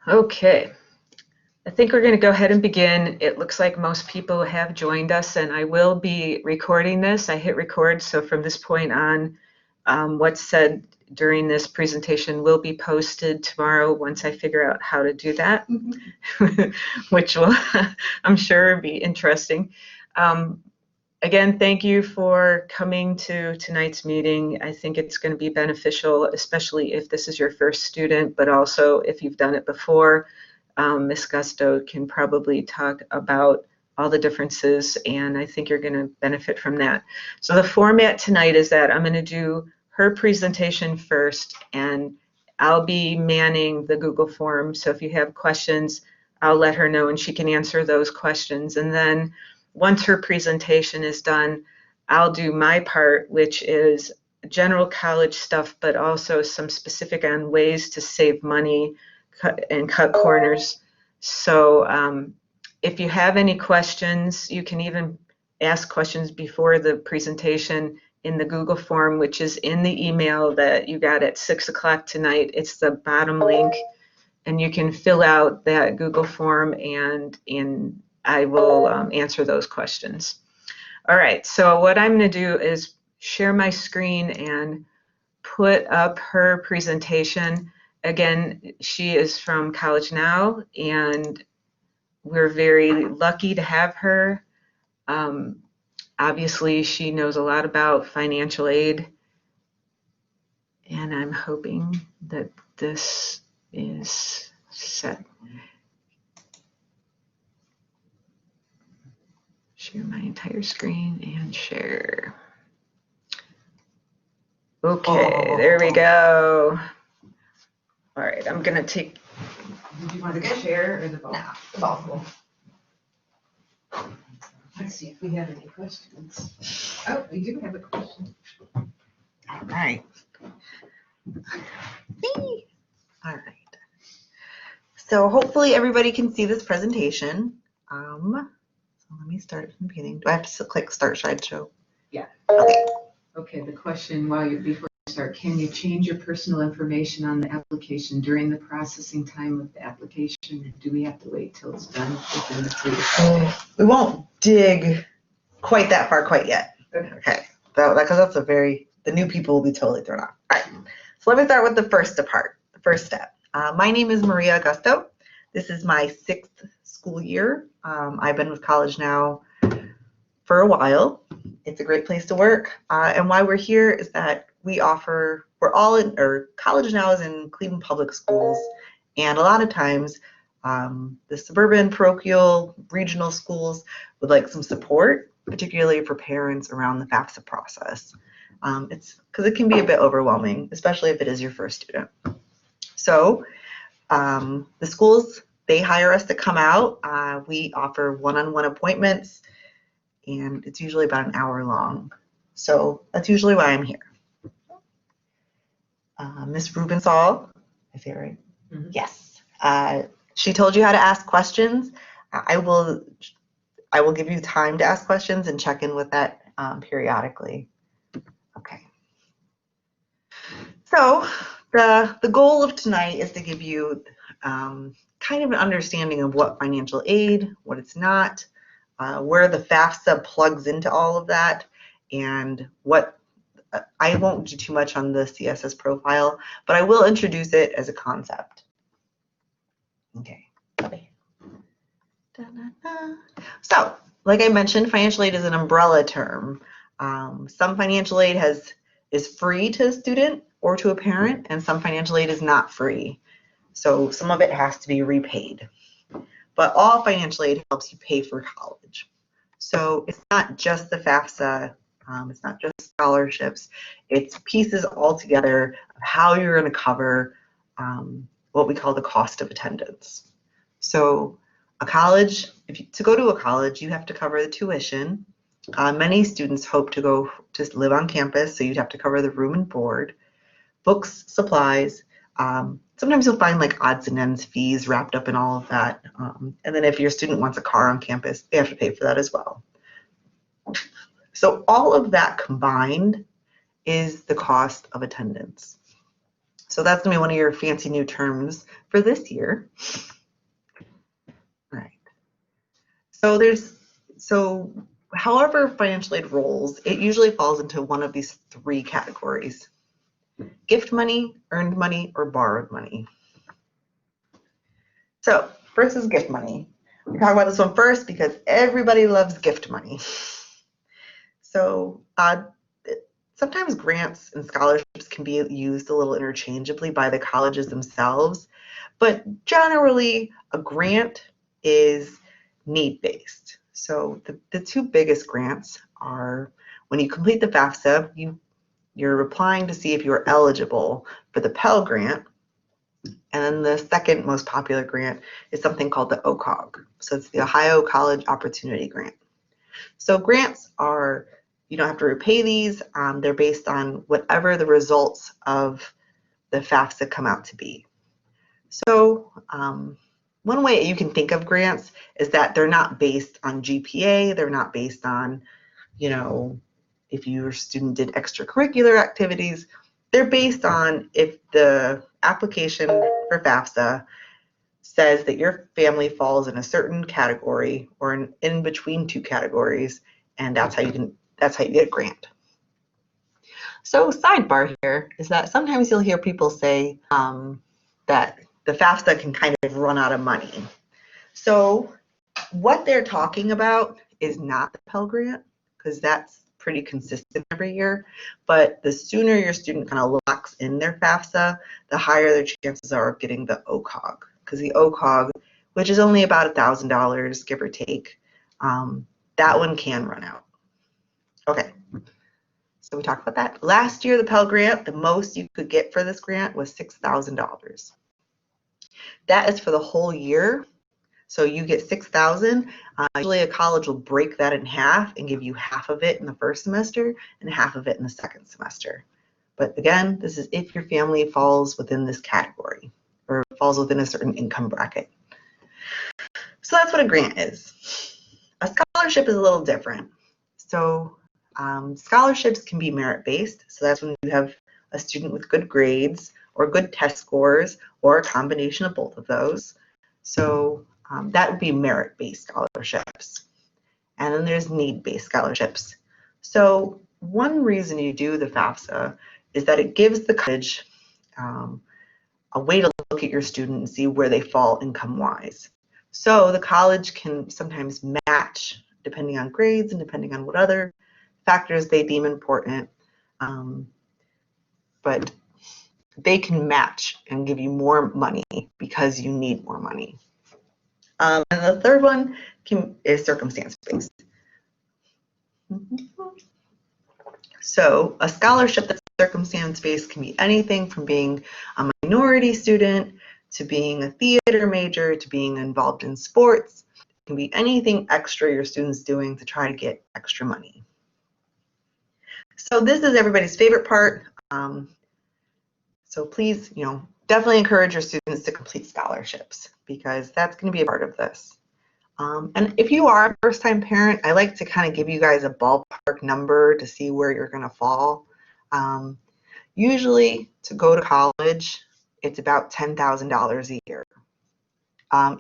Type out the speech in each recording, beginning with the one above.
Okay, I think we're going to go ahead and begin. It looks like most people have joined us, and I will be recording this. I hit record, so from this point on, what's said during this presentation will be posted tomorrow once I figure out how to do that, which will, I'm sure, be interesting. Again, thank you for coming to tonight's meeting. I think it's going to be beneficial, especially if this is your first student, but also if you've done it before. Ms. Gusto can probably talk about all the differences, and I think you're going to benefit from that. So the format tonight is that I'm going to do her presentation first, and I'll be manning the Google form. So if you have questions, I'll let her know and she can answer those questions. And then once her presentation is done, I'll do my part, which is general college stuff, but also some specific on ways to save money and cut corners. So if you have any questions, you can even ask questions before the presentation in the Google form, which is in the email that you got at 6 o'clock tonight. It's the bottom link, and you can fill out that Google form, and I will answer those questions. All right, so what I'm going to do is share my screen and put up her presentation. Again, she is from College Now, and we're very lucky to have her. Obviously, she knows a lot about financial aid, and I'm hoping that this is set. Share my entire screen and share. Okay, there we go. All right, I'm gonna take. Did you want to share or the ball? No, the ball's cool. Let's see if we have any questions. Oh, we do have a question. All right. All right. So hopefully everybody can see this presentation. So let me start from the beginning. Do I have to click Start Slideshow? Yeah. Okay. Okay, the question before you start, can you change your personal information on the application during the processing time of the application? Do we have to wait till it's done within the 3 to 5 days? We won't dig quite that far quite yet. Okay. Because that's the new people will be totally thrown off. All right. So let me start with the first step. My name is Maria Augusto. This is my 6th school year. I've been with College Now for a while. It's a great place to work. And why we're here is that College Now is in Cleveland Public Schools. And a lot of times, the suburban, parochial, regional schools would like some support, particularly for parents around the FAFSA process. It's because it can be a bit overwhelming, especially if it is your first student. So the schools, they hire us to come out. We offer one-on-one appointments, and it's usually about an hour long. So that's usually why I'm here. Ms. Rubensall, I say it right? Mm-hmm. Yes. She told you how to ask questions. I will give you time to ask questions and check in with that periodically. Okay. So the goal of tonight is to give you kind of an understanding of what financial aid, what it's not, where the FAFSA plugs into all of that, and what I won't do too much on the CSS profile, but I will introduce it as a concept. Okay. So, like I mentioned, financial aid is an umbrella term. Some financial aid is free to a student or to a parent, and some financial aid is not free. So some of it has to be repaid. But all financial aid helps you pay for college. So it's not just the FAFSA, it's not just scholarships, it's pieces all together of how you're going to cover what we call the cost of attendance. So a college, to go to a college, you have to cover the tuition. Many students hope to live on campus, so you'd have to cover the room and board, books, supplies. Sometimes you'll find like odds and ends fees wrapped up in all of that. And then if your student wants a car on campus, they have to pay for that as well. So all of that combined is the cost of attendance. So that's gonna be one of your fancy new terms for this year. All right. So however financial aid rolls, it usually falls into one of these three categories: gift money, earned money, or borrowed money. So first is gift money. We talk about this one first because everybody loves gift money. So sometimes grants and scholarships can be used a little interchangeably by the colleges themselves, but generally a grant is need-based. So the two biggest grants are when you complete the FAFSA, you're applying to see if you're eligible for the Pell Grant. And then the second most popular grant is something called the OCOG. So it's the Ohio College Opportunity Grant. So grants are, you don't have to repay these. They're based on whatever the results of the FAFSA come out to be. So one way you can think of grants is that they're not based on GPA. They're not based on, if your student did extracurricular activities. They're based on if the application for FAFSA says that your family falls in a certain category or in between two categories, and that's how you get a grant. So sidebar here is that sometimes you'll hear people say that the FAFSA can kind of run out of money. So what they're talking about is not the Pell Grant, because that's pretty consistent every year, but the sooner your student kind of locks in their FAFSA, the higher their chances are of getting the OCOG, because the OCOG, which is only about $1,000, give or take, that one can run out. Okay, so we talked about that. Last year, the Pell Grant, the most you could get for this grant was $6,000. That is for the whole year. So you get $6,000. Usually a college will break that in half and give you half of it in the first semester and half of it in the second semester. But again, this is if your family falls within this category or falls within a certain income bracket. So that's what a grant is. A scholarship is a little different. So scholarships can be merit-based. So that's when you have a student with good grades or good test scores or a combination of both of those. So that would be merit-based scholarships. And then there's need-based scholarships. So one reason you do the FAFSA is that it gives the college a way to look at your student and see where they fall income-wise. So the college can sometimes match, depending on grades and depending on what other factors they deem important, but they can match and give you more money because you need more money. And the third one is circumstance-based. So a scholarship that's circumstance-based can be anything from being a minority student to being a theater major to being involved in sports. It can be anything extra your student's doing to try to get extra money. So this is everybody's favorite part. So please, definitely encourage your students to complete scholarships because that's going to be a part of this. And if you are a first-time parent, I like to kind of give you guys a ballpark number to see where you're going to fall. Usually, to go to college, it's about $10,000 a year.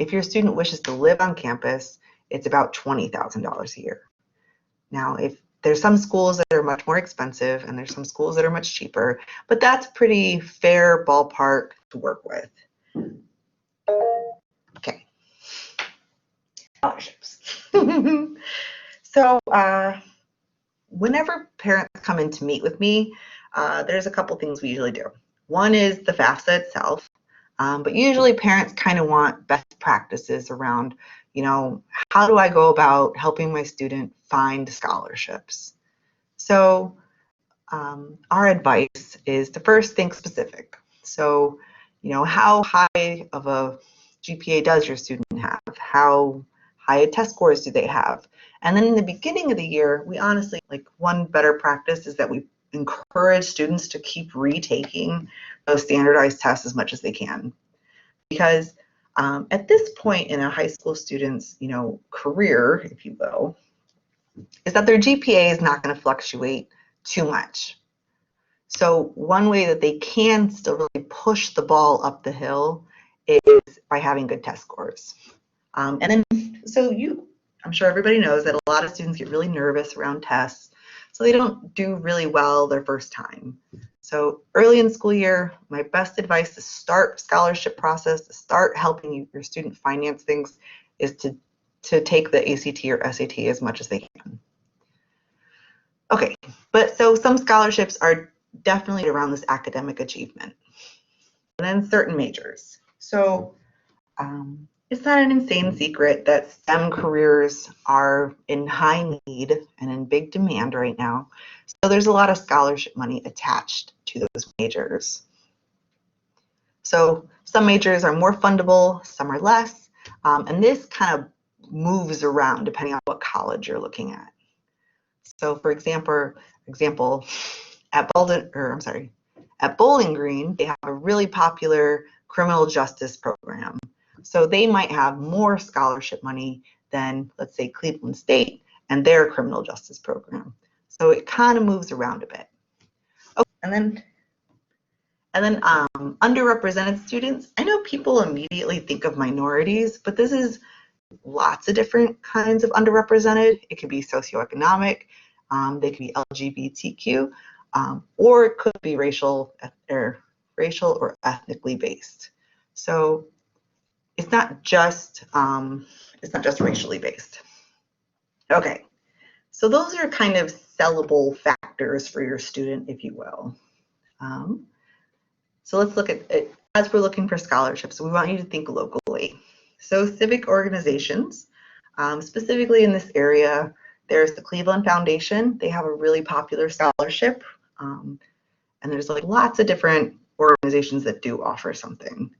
If your student wishes to live on campus, it's about $20,000 a year. Now, if there's some schools that are much more expensive and there's some schools that are much cheaper, but that's pretty fair ballpark to work with. Okay. Scholarships. So whenever parents come in to meet with me, there's a couple things we usually do. One is the FAFSA itself, but usually parents kind of want best practices around, how do I go about helping my student find scholarships? So our advice is to first think specific. So, how high of a GPA does your student have? How high test scores do they have? And then in the beginning of the year, we honestly, one better practice is that we encourage students to keep retaking those standardized tests as much as they can. Because at this point in a high school student's, career, if you will, is that their GPA is not going to fluctuate too much. So one way that they can still really push the ball up the hill is by having good test scores. And then, I'm sure everybody knows that a lot of students get really nervous around tests, so they don't do really well their first time. So early in school year, my best advice to start scholarship process, to start helping your student finance things, is to take the ACT or SAT as much as they can. Okay, but so some scholarships are definitely around this academic achievement. And then certain majors. So it's not an insane secret that STEM careers are in high need and in big demand right now. So there's a lot of scholarship money attached to those majors. So some majors are more fundable, some are less, and this kind of moves around depending on what college you're looking at. So for example, at Bowling Green, they have a really popular criminal justice program. So they might have more scholarship money than, let's say, Cleveland State and their criminal justice program. So it kind of moves around a bit. Okay, and then underrepresented students. I know people immediately think of minorities, but this is lots of different kinds of underrepresented. It could be socioeconomic, they could be LGBTQ, or it could be racial or ethnically based. So it's not just racially based. Okay, so those are kind of sellable factors for your student, if you will. So let's look at it as we're looking for scholarships. We want you to think locally. So civic organizations, specifically in this area, there's the Cleveland Foundation. They have a really popular scholarship, and there's like lots of different organizations that do offer something.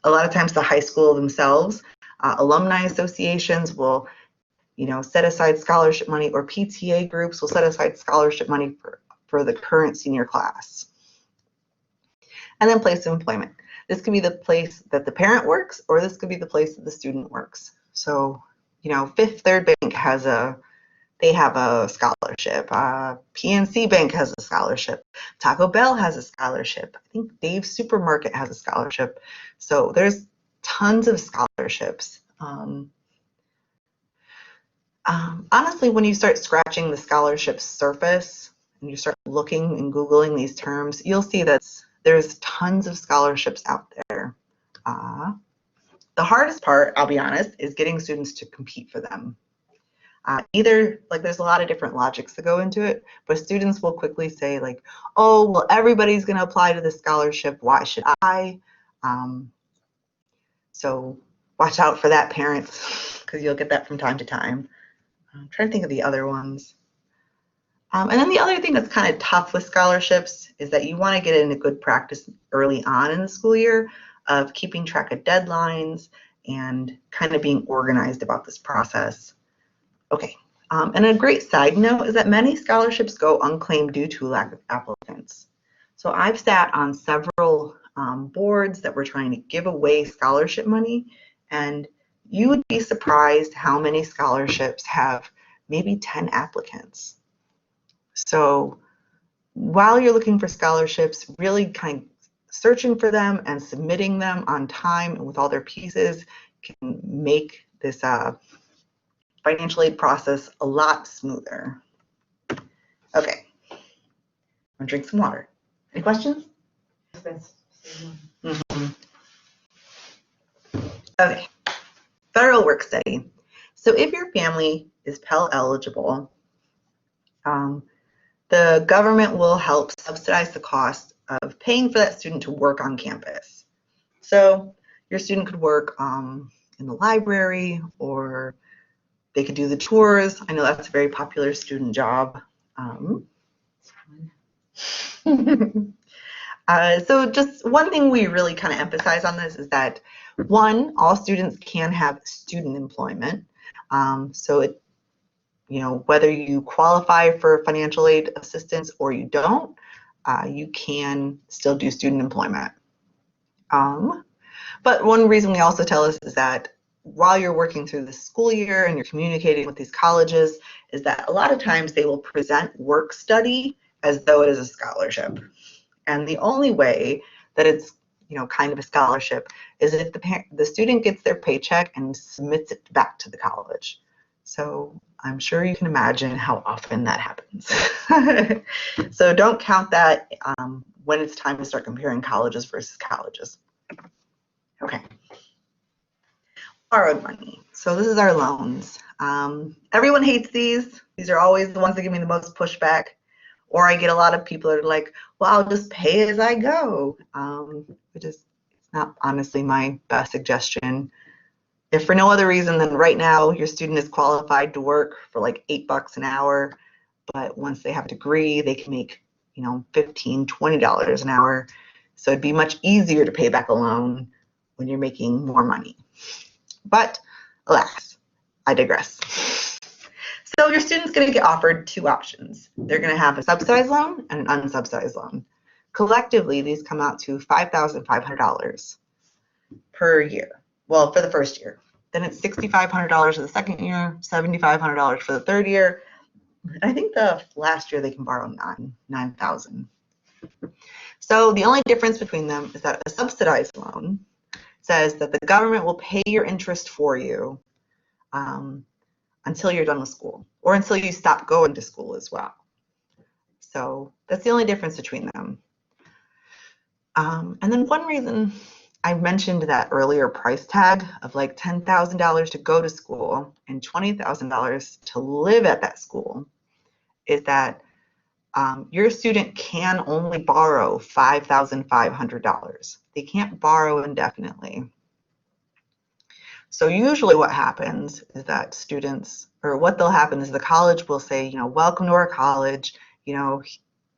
A lot of times the high school themselves, alumni associations will, set aside scholarship money, or PTA groups will set aside scholarship money for the current senior class. And then place of employment. This could be the place that the parent works, or this could be the place that the student works. So, Fifth Third Bank have a scholarship. PNC Bank has a scholarship. Taco Bell has a scholarship. I think Dave's Supermarket has a scholarship. So there's tons of scholarships. Honestly, when you start scratching the scholarship surface and you start looking and Googling these terms, you'll see that there's tons of scholarships out there. The hardest part, I'll be honest, is getting students to compete for them. There's a lot of different logics that go into it, but students will quickly say oh, well, everybody's going to apply to this scholarship. Why should I? So watch out for that, parents, because you'll get that from time to time. I'm trying to think of the other ones. And then the other thing that's kind of tough with scholarships is that you want to get in a good practice early on in the school year of keeping track of deadlines and kind of being organized about this process. Okay, and a great side note is that many scholarships go unclaimed due to lack of applicants. So I've sat on several boards that were trying to give away scholarship money, and you would be surprised how many scholarships have maybe 10 applicants. So while you're looking for scholarships, really kind of searching for them and submitting them on time and with all their pieces can make this financial aid process a lot smoother. Okay, I'm gonna drink some water. Any questions? Okay, federal work study. So if your family is Pell eligible, the government will help subsidize the cost of paying for that student to work on campus. So your student could work in the library, or they could do the tours. I know that's a very popular student job. So just one thing we really kind of emphasize on this is that, one, all students can have student employment. So it, whether you qualify for financial aid assistance or you don't, you can still do student employment. But one reason we also tell us is that while you're working through the school year and you're communicating with these colleges, is that a lot of times they will present work study as though it is a scholarship. And the only way that it's, kind of a scholarship is if the student gets their paycheck and submits it back to the college. So I'm sure you can imagine how often that happens. So don't count that when it's time to start comparing colleges versus colleges. Okay. Borrowed money. So this is our loans. Everyone hates these. These are always the ones that give me the most pushback. Or I get a lot of people that are like, well, I'll just pay as I go, which is not honestly my best suggestion. If for no other reason than right now your student is qualified to work for like $8 an hour, but once they have a degree, they can make, $15, $20 an hour. So it'd be much easier to pay back a loan when you're making more money. But alas, I digress. So your student's going to get offered two options. They're going to have a subsidized loan and an unsubsidized loan. Collectively, these come out to $5,500 per year. Well, for the first year. Then it's $6,500 for the second year, $7,500 for the third year. I think the last year they can borrow $9,000. So the only difference between them is that a subsidized loan says that the government will pay your interest for you until you're done with school, or until you stop going to school as well. So that's the only difference between them. And then one reason I mentioned that earlier price tag of like $10,000 to go to school and $20,000 to live at that school is that your student can only borrow $5,500. They can't borrow indefinitely. So usually what happens is that students, or what they'll happen is the college will say, welcome to our college, and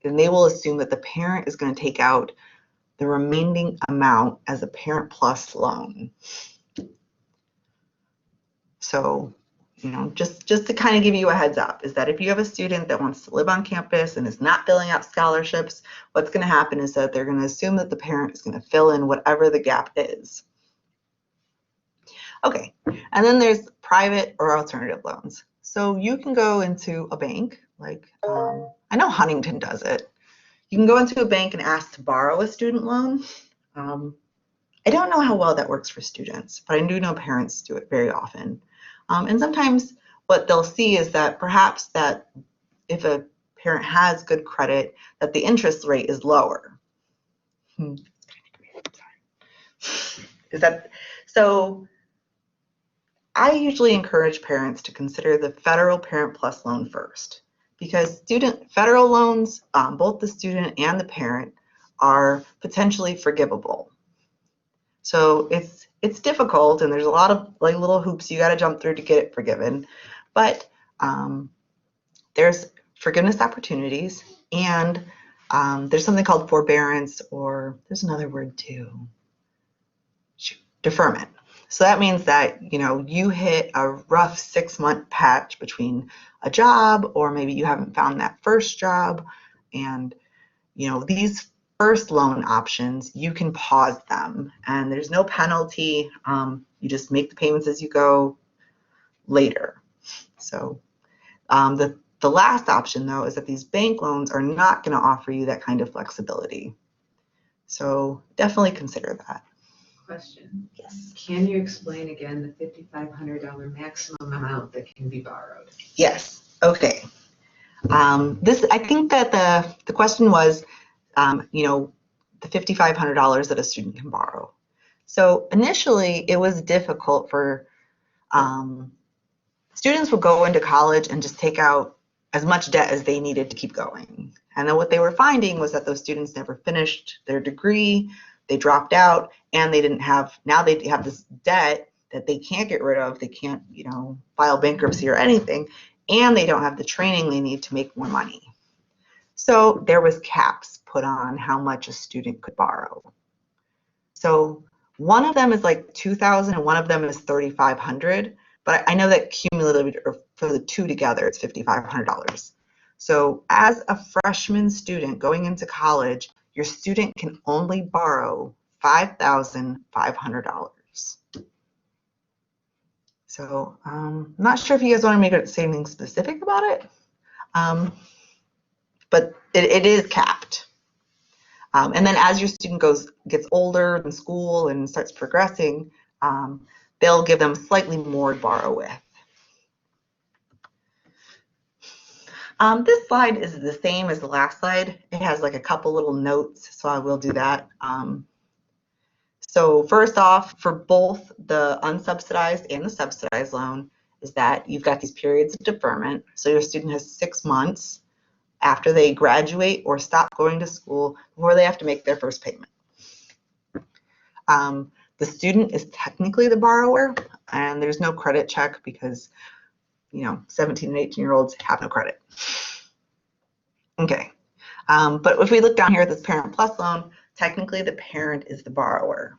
they will assume that the parent is going to take out the remaining amount as a parent plus loan. So, just to kind of give you a heads up is that if you have a student that wants to live on campus and is not filling out scholarships, what's going to happen is that they're going to assume that the parent is going to fill in whatever the gap is. Okay, and then there's private or alternative loans. So you can go into a bank, like I know Huntington does it. You can go into a bank and ask to borrow a student loan. I don't know how well that works for students, but I do know parents do it very often. And sometimes what they'll see is that perhaps that if a parent has good credit, that the interest rate is lower. Is that so? I usually encourage parents to consider the federal Parent Plus loan first, because federal loans, both the student and the parent, are potentially forgivable. So it's difficult, and there's a lot of like little hoops you got to jump through to get it forgiven, but there's forgiveness opportunities, and there's something called forbearance, or there's another word too, deferment. So that means that, you hit a rough 6-month patch between a job, or maybe you haven't found that first job. And, these first loan options, you can pause them and there's no penalty. You just make the payments as you go later. So the last option, though, is that these bank loans are not going to offer you that kind of flexibility. So definitely consider that. Question. Yes. Can you explain again the $5,500 maximum amount that can be borrowed? Yes. Okay. I think that the question was, the $5,500 that a student can borrow. So initially, it was difficult for students would go into college and just take out as much debt as they needed to keep going. And then what they were finding was that those students never finished their degree. They dropped out, and now they have this debt that they can't get rid of. They can't, file bankruptcy or anything, and they don't have the training they need to make more money. So there was caps put on how much a student could borrow. So one of them is like $2,000 and one of them is $3,500, but I know that cumulatively, or for the two together, it's $5,500. So as a freshman student going into college, your student can only borrow $5,500. So I'm not sure if you guys want to say anything specific about it, but it is capped. And then as your student gets older in school and starts progressing, they'll give them slightly more to borrow with. This slide is the same as the last slide. It has like a couple little notes, so I will do that. So first off, for both the unsubsidized and the subsidized loan, is that you've got these periods of deferment. So your student has 6 months after they graduate or stop going to school before they have to make their first payment. The student is technically the borrower, and there's no credit check because 17 and 18-year-olds have no credit. Okay, but if we look down here at this Parent Plus loan, technically the parent is the borrower.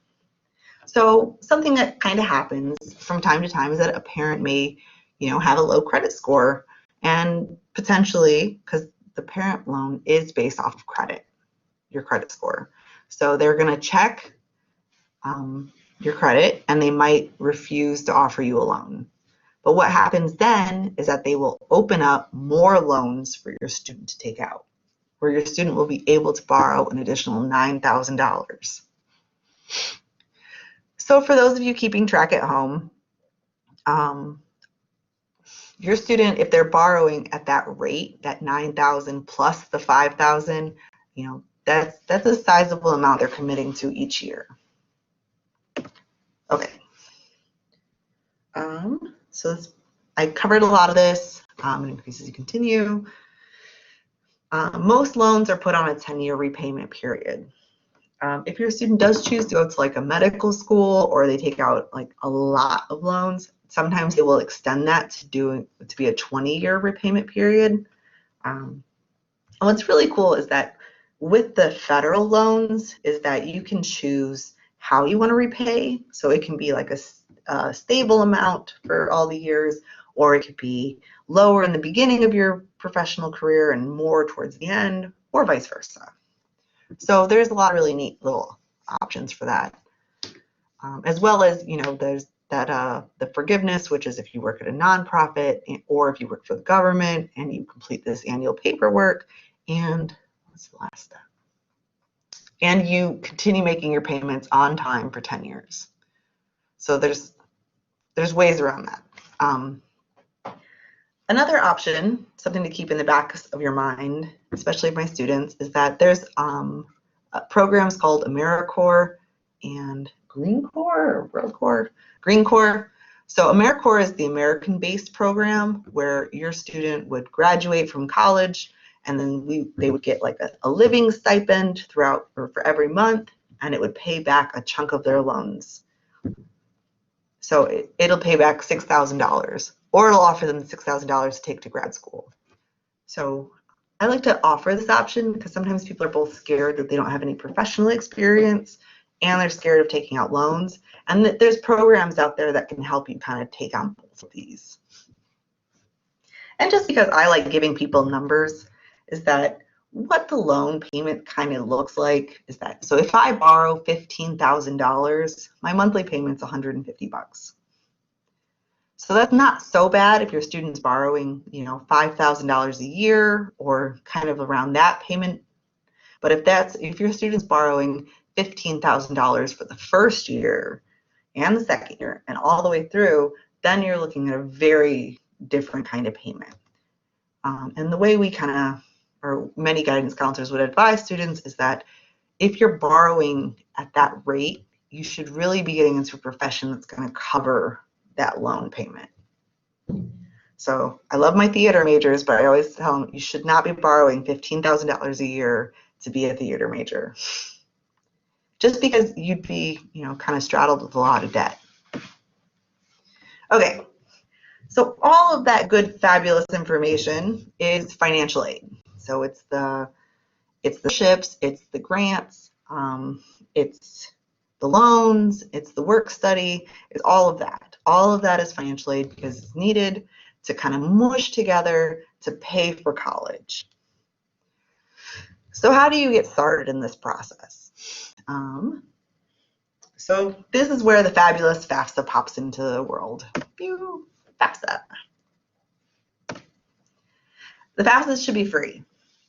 So something that kind of happens from time to time is that a parent may, have a low credit score, and potentially, because the parent loan is based off of credit, your credit score. So they're going to check your credit, and they might refuse to offer you a loan. But what happens then is that they will open up more loans for your student to take out, where your student will be able to borrow an additional $9,000. So for those of you keeping track at home, your student, if they're borrowing at that rate, that $9,000 plus the $5,000, that's a sizable amount they're committing to each year. Okay. So I covered a lot of this. It increases as you continue. Most loans are put on a 10-year repayment period. If your student does choose to go to like a medical school, or they take out like a lot of loans, sometimes they will extend that to be a 20-year repayment period. And what's really cool is that with the federal loans is that you can choose how you want to repay. So it can be like a stable amount for all the years, or it could be lower in the beginning of your professional career and more towards the end, or vice versa. So there's a lot of really neat little options for that. As well as, there's that the forgiveness, which is if you work at a nonprofit or if you work for the government and you complete this annual paperwork, and what's the last step? And you continue making your payments on time for 10 years. So there's ways around that. Another option, something to keep in the back of your mind, especially for my students, is that there's programs called AmeriCorps and Green Corps or World Corps? Green Corps. So AmeriCorps is the American-based program where your student would graduate from college, and then they would get like a living stipend throughout or for every month, and it would pay back a chunk of their loans. So it'll pay back $6,000, or it'll offer them $6,000 to take to grad school. So I like to offer this option because sometimes people are both scared that they don't have any professional experience, and they're scared of taking out loans. And there's programs out there that can help you kind of take on both of these. And just because I like giving people numbers, is that what the loan payment kind of looks like is that, so if I borrow $15,000, my monthly payment's $150. So that's not so bad if your student's borrowing, $5,000 a year or kind of around that payment. But if your student's borrowing $15,000 for the first year and the second year and all the way through, then you're looking at a very different kind of payment. And the way we or many guidance counselors would advise students is that if you're borrowing at that rate, you should really be getting into a profession that's going to cover that loan payment. So I love my theater majors, but I always tell them you should not be borrowing $15,000 a year to be a theater major, just because you'd be, kind of straddled with a lot of debt. Okay, so all of that good, fabulous information is financial aid. So it's the ships, it's the grants, it's the loans, it's the work study, it's all of that. All of that is financial aid because it's needed to kind of mush together to pay for college. So how do you get started in this process? So this is where the fabulous FAFSA pops into the world. Pew, FAFSA. The FAFSA should be free.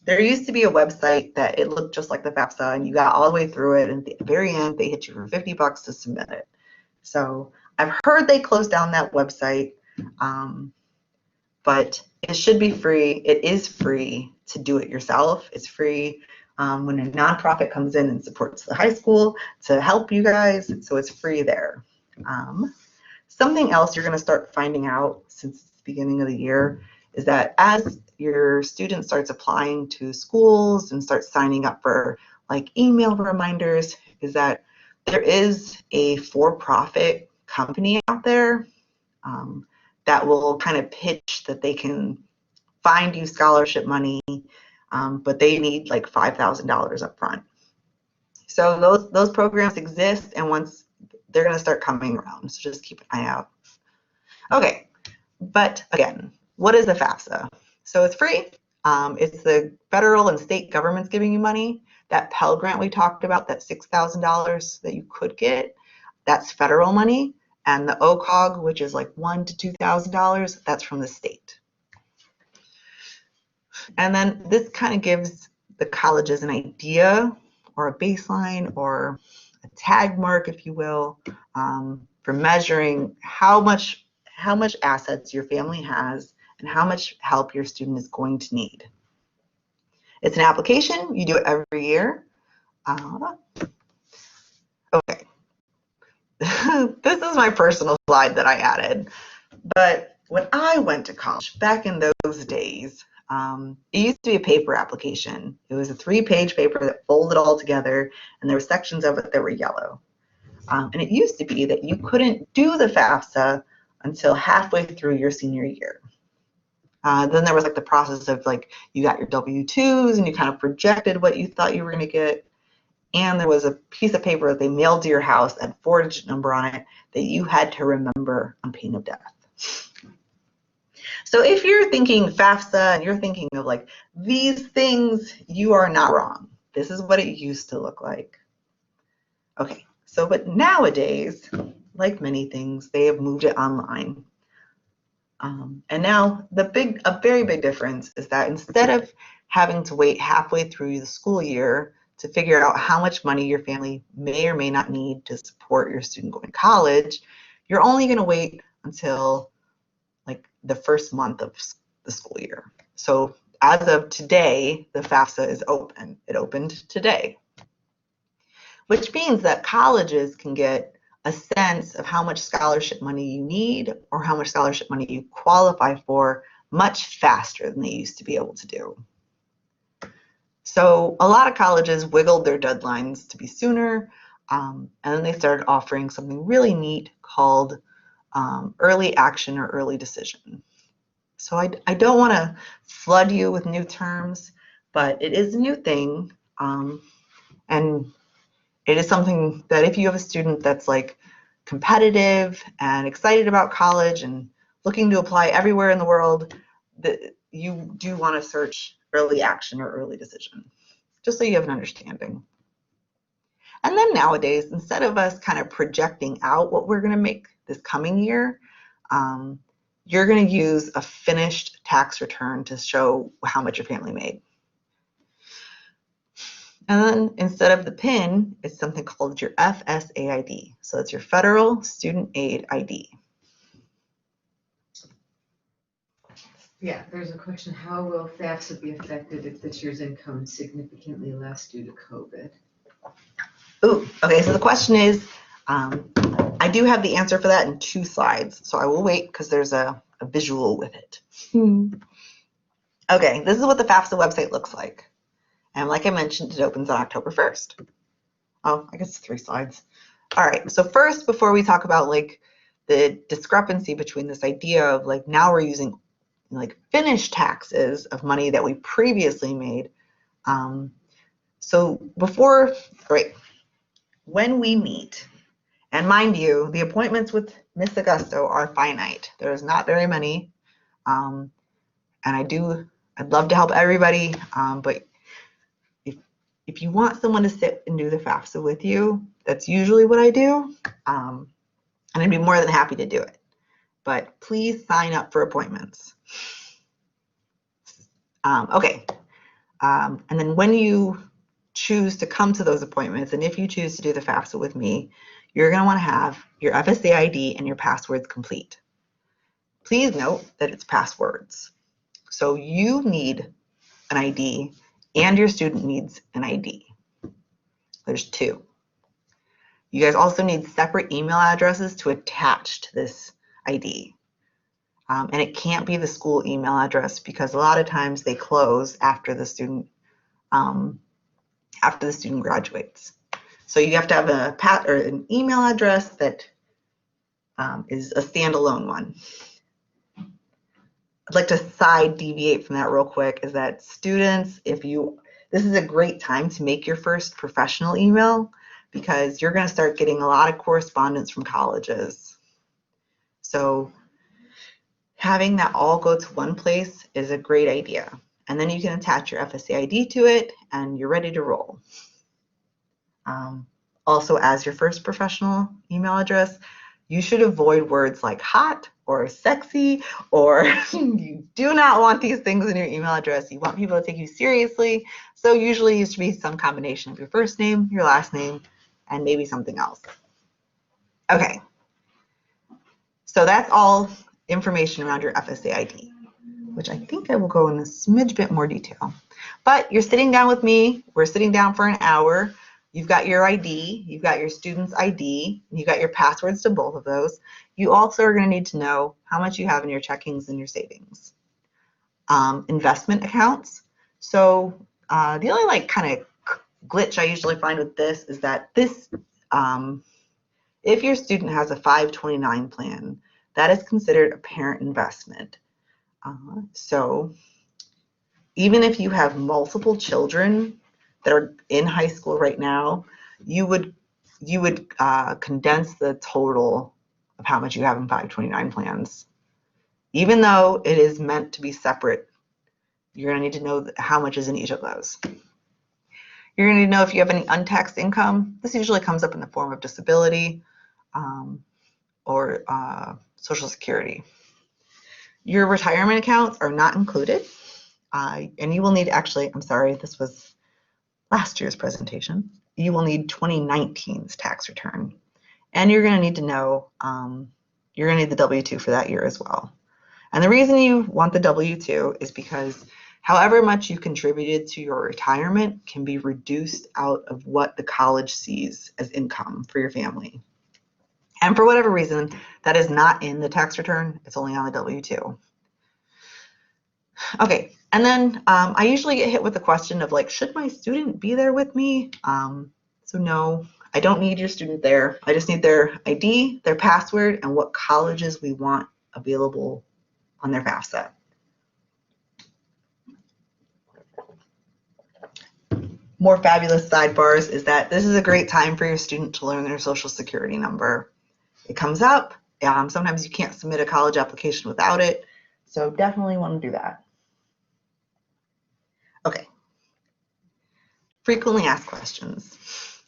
there used to be a website that it looked just like the FAFSA, and you got all the way through it, and at the very end, they hit you for $50 to submit it. So I've heard they closed down that website, but it should be free. It is free to do it yourself. It's free when a nonprofit comes in and supports the high school to help you guys, so it's free there. Something else you're going to start finding out since the beginning of the year is that as your student starts applying to schools and starts signing up for like email reminders, is that there is a for-profit company out there that will kind of pitch that they can find you scholarship money, but they need like $5,000 up front. So those programs exist, and once they're going to start coming around, so just keep an eye out. Okay, but again, what is the FAFSA? So it's free. It's the federal and state governments giving you money. That Pell Grant we talked about, that $6,000 that you could get, that's federal money. And the OCOG, which is like $1,000 to $2,000, that's from the state. And then this kind of gives the colleges an idea or a baseline or a tag mark, if you will, for measuring how much assets your family has and how much help your student is going to need. It's an application. You do it every year. Okay. This is my personal slide that I added. But when I went to college, back in those days, it used to be a paper application. It was a 3-page paper that folded all together, and there were sections of it that were yellow. And it used to be that you couldn't do the FAFSA until halfway through your senior year. Then there was like the process of like you got your W-2s and you kind of projected what you thought you were going to get. And there was a piece of paper that they mailed to your house that had a 4-digit number on it that you had to remember on pain of death. So if you're thinking FAFSA and you're thinking of like these things, you are not wrong. This is what it used to look like. Okay, so but nowadays, like many things, they have moved it online. And now a very big difference is that instead of having to wait halfway through the school year to figure out how much money your family may or may not need to support your student going to college, you're only going to wait until like the first month of the school year. So as of today, the FAFSA is open. It opened today, which means that colleges can get a sense of how much scholarship money you need or how much scholarship money you qualify for much faster than they used to be able to do. So a lot of colleges wiggled their deadlines to be sooner, and then they started offering something really neat called early action or early decision. So I don't want to flood you with new terms, but it is a new thing, and it is something that if you have a student that's like competitive and excited about college and looking to apply everywhere in the world, that you do want to search early action or early decision, just so you have an understanding. And then nowadays, instead of us kind of projecting out what we're going to make this coming year, you're going to use a finished tax return to show how much your family made. And then instead of the PIN, it's something called your FSA ID. So it's your Federal Student Aid ID. Yeah, there's a question, how will FAFSA be affected if this year's income is significantly less due to COVID? Ooh, okay, so the question is, I do have the answer for that in 2 slides, so I will wait because there's a visual with it. Okay, this is what the FAFSA website looks like. And like I mentioned, it opens on October 1st. Oh, I guess it's 3 slides. All right, so first, before we talk about like the discrepancy between this idea of like now we're using like finished taxes of money that we previously made. So before, right, when we meet, and mind you, the appointments with Miss Augusto are finite. There's not very many, and I'd love to help everybody, but if you want someone to sit and do the FAFSA with you, that's usually what I do, and I'd be more than happy to do it. But please sign up for appointments. Okay, And then when you choose to come to those appointments, and if you choose to do the FAFSA with me, you're going to want to have your FSA ID and your passwords complete. Please note that it's passwords. So you need an ID and your student needs an ID. There's two. You guys also need separate email addresses to attach to this ID. And it can't be the school email address because a lot of times they close after the student graduates. So you have to have an email address that is a standalone one. I'd like to side deviate from that real quick is that students, this is a great time to make your first professional email because you're going to start getting a lot of correspondence from colleges. So having that all go to one place is a great idea. And then you can attach your FSA ID to it and you're ready to roll. Also, as your first professional email address, you should avoid words like hot or sexy, or you do not want these things in your email address. You want people to take you seriously. So usually it used to be some combination of your first name, your last name, and maybe something else. Okay. So that's all information around your FSA ID, which I think I will go in a smidge bit more detail. But you're sitting down with me. We're sitting down for an hour. You've got your ID, you've got your student's ID, you got your passwords to both of those. You also are going to need to know how much you have in your checkings and your savings. Investment accounts. So the only kind of glitch I usually find with this is that this, if your student has a 529 plan, that is considered a parent investment. So even if you have multiple children that are in high school right now, you would condense the total of how much you have in 529 plans. Even though it is meant to be separate, you're going to need to know how much is in each of those. You're going to need to know if you have any untaxed income. This usually comes up in the form of disability or Social Security. Your retirement accounts are not included. And you will need, actually, I'm sorry, this was last year's presentation. You will need 2019's tax return. And you're going to need to know, you're going to need the W-2 for that year as well. And the reason you want the W-2 is because however much you contributed to your retirement can be reduced out of what the college sees as income for your family. And for whatever reason, that is not in the tax return. It's only on the W-2. Okay, and then I usually get hit with the question of like, should my student be there with me? So no, I don't need your student there. I just need their ID, their password, and what colleges we want available on their FAFSA. More fabulous sidebars is that this is a great time for your student to learn their Social Security number. It comes up. Sometimes you can't submit a college application without it, so definitely want to do that. Okay. Frequently asked questions.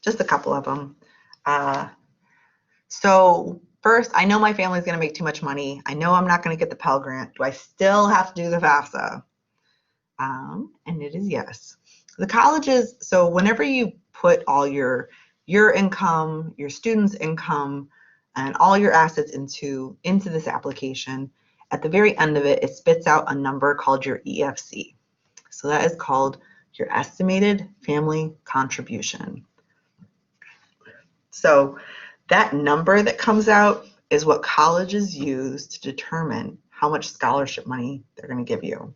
Just a couple of them. So first, I know my family's going to make too much money. I know I'm not going to get the Pell Grant. Do I still have to do the FAFSA? And it is yes. The colleges, so whenever you put all your income, your student's income, and all your assets into this application, at the very end of it, it spits out a number called your EFC. So that is called your estimated family contribution. So that number that comes out is what colleges use to determine how much scholarship money they're going to give you.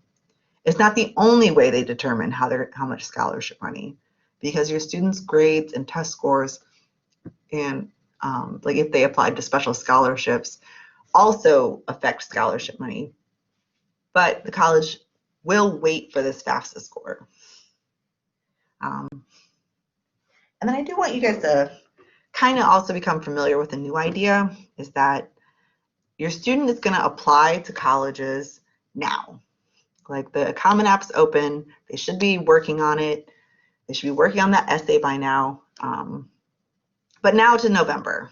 It's not the only way they determine how much scholarship money, because your students' grades and test scores and like if they applied to special scholarships also affect scholarship money. But the college will wait for this FAFSA score. And then I do want you guys to kind of also become familiar with a new idea, is that your student is going to apply to colleges now. Like the Common App's open, they should be working on it. They should be working on that essay by now, but now to November.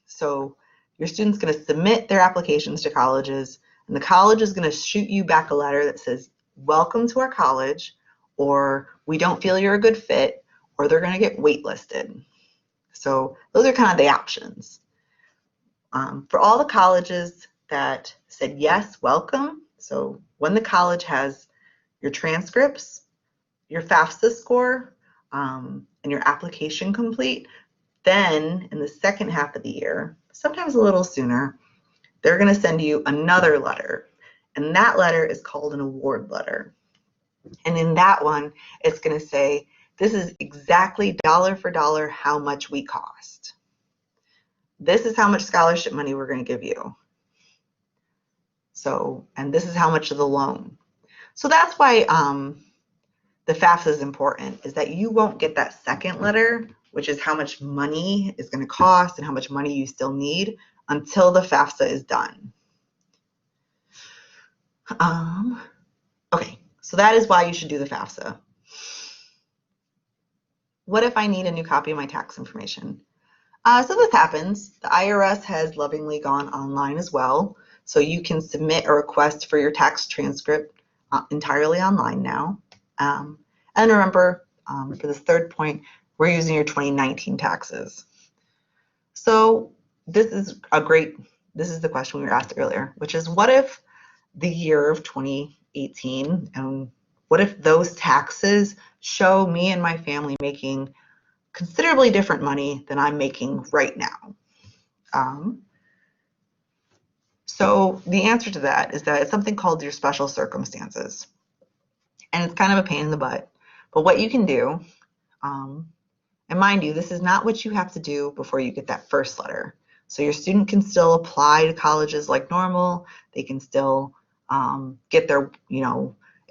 So your student's going to submit their applications to colleges, and the college is going to shoot you back a letter that says, welcome to our college, or we don't feel you're a good fit, or they're going to get waitlisted. So those are kind of the options. For all the colleges that said yes, welcome. So when the college has your transcripts, your FAFSA score, and your application complete, then in the second half of the year, sometimes a little sooner, they're going to send you another letter. And that letter is called an award letter. And in that one, it's going to say, this is exactly dollar for dollar how much we cost. This is how much scholarship money we're going to give you. So, and this is how much of the loan. So that's why the FAFSA is important, is that you won't get that second letter, which is how much money is going to cost and how much money you still need, until the FAFSA is done. Okay, so that is why you should do the FAFSA. What if I need a new copy of my tax information? So this happens. The IRS has lovingly gone online as well, so you can submit a request for your tax transcript entirely online now. And remember, for this third point, we're using your 2019 taxes. So this is the question we were asked earlier, which is, what if the year of 2018, and what if those taxes show me and my family making considerably different money than I'm making right now? So the answer to that is that it's something called your special circumstances. And it's kind of a pain in the butt. But what you can do, and mind you, this is not what you have to do before you get that first letter. So your student can still apply to colleges like normal. They can still get their,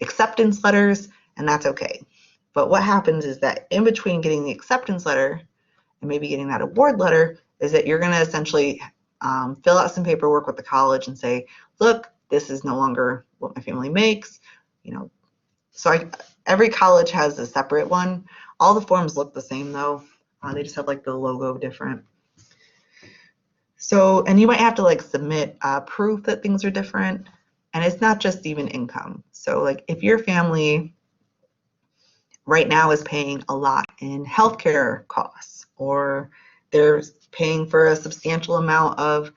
acceptance letters, and that's okay. But what happens is that in between getting the acceptance letter and maybe getting that award letter is that you're going to essentially fill out some paperwork with the college and say, look, this is no longer what my family makes. So every college has a separate one. All the forms look the same though. They just have like the logo different. So, and you might have to like submit proof that things are different. And it's not just even income. So like if your family right now is paying a lot in healthcare costs, or they're paying for a substantial amount of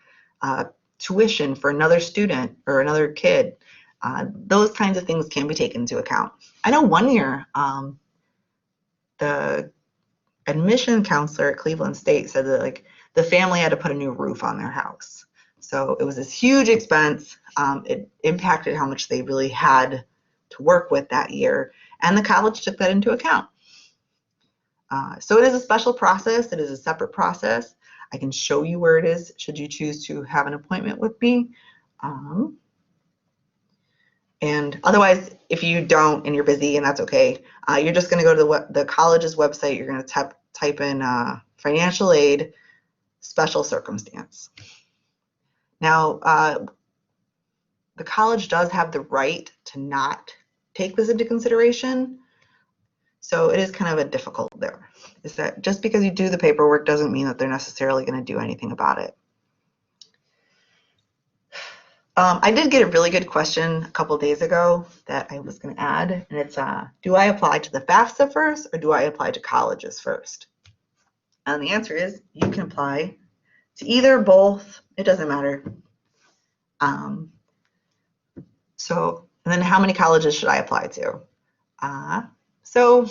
tuition for another student or another kid, those kinds of things can be taken into account. I know one year, the admission counselor at Cleveland State said that like the family had to put a new roof on their house. So it was this huge expense. It impacted how much they really had to work with that year. And the college took that into account. So it is a special process. It is a separate process. I can show you where it is should you choose to have an appointment with me. And otherwise, if you don't and you're busy, and that's okay, you're just going to go to the college's website. You're going to type in financial aid, special circumstance. Now, the college does have the right to not take this into consideration. So it is kind of a difficult there. Is that just because you do the paperwork doesn't mean that they're necessarily going to do anything about it. I did get a really good question a couple days ago that I was going to add, and it's, do I apply to the FAFSA first or do I apply to colleges first? And the answer is you can apply to either, both, it doesn't matter. So, and then how many colleges should I apply to? So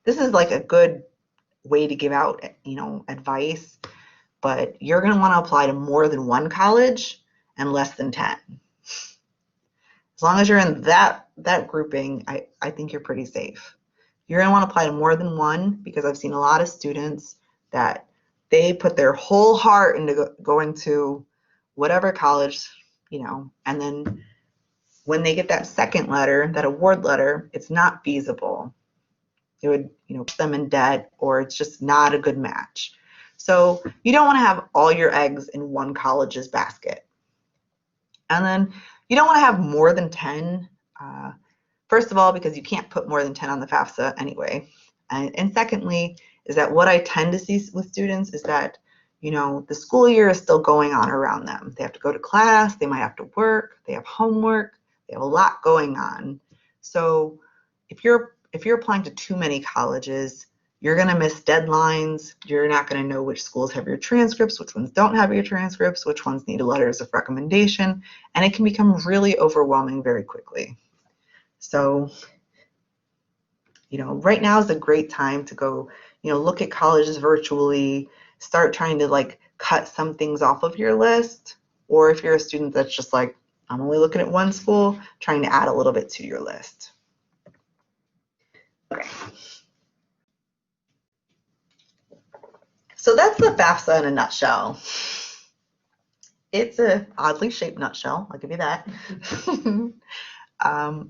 this is like a good way to give out, advice, but you're going to want to apply to more than one college and less than 10. As long as you're in that grouping, I think you're pretty safe. You're going to want to apply to more than one, because I've seen a lot of students that they put their whole heart into going to whatever college, and then when they get that second letter, that award letter, it's not feasible. It would, put them in debt, or it's just not a good match. So you don't want to have all your eggs in one college's basket. And then you don't want to have more than 10. First of all, because you can't put more than 10 on the FAFSA anyway. And secondly, is that what I tend to see with students is that, the school year is still going on around them. They have to go to class, they might have to work, they have homework, they have a lot going on. So if you're if you're applying to too many colleges, you're going to miss deadlines. You're not going to know which schools have your transcripts, which ones don't have your transcripts, which ones need letters of recommendation, and it can become really overwhelming very quickly. So, right now is a great time to go, look at colleges virtually, start trying to like cut some things off of your list, or if you're a student that's just like, I'm only looking at one school, trying to add a little bit to your list. Okay. So that's the FAFSA in a nutshell. It's a oddly shaped nutshell, I'll give you that.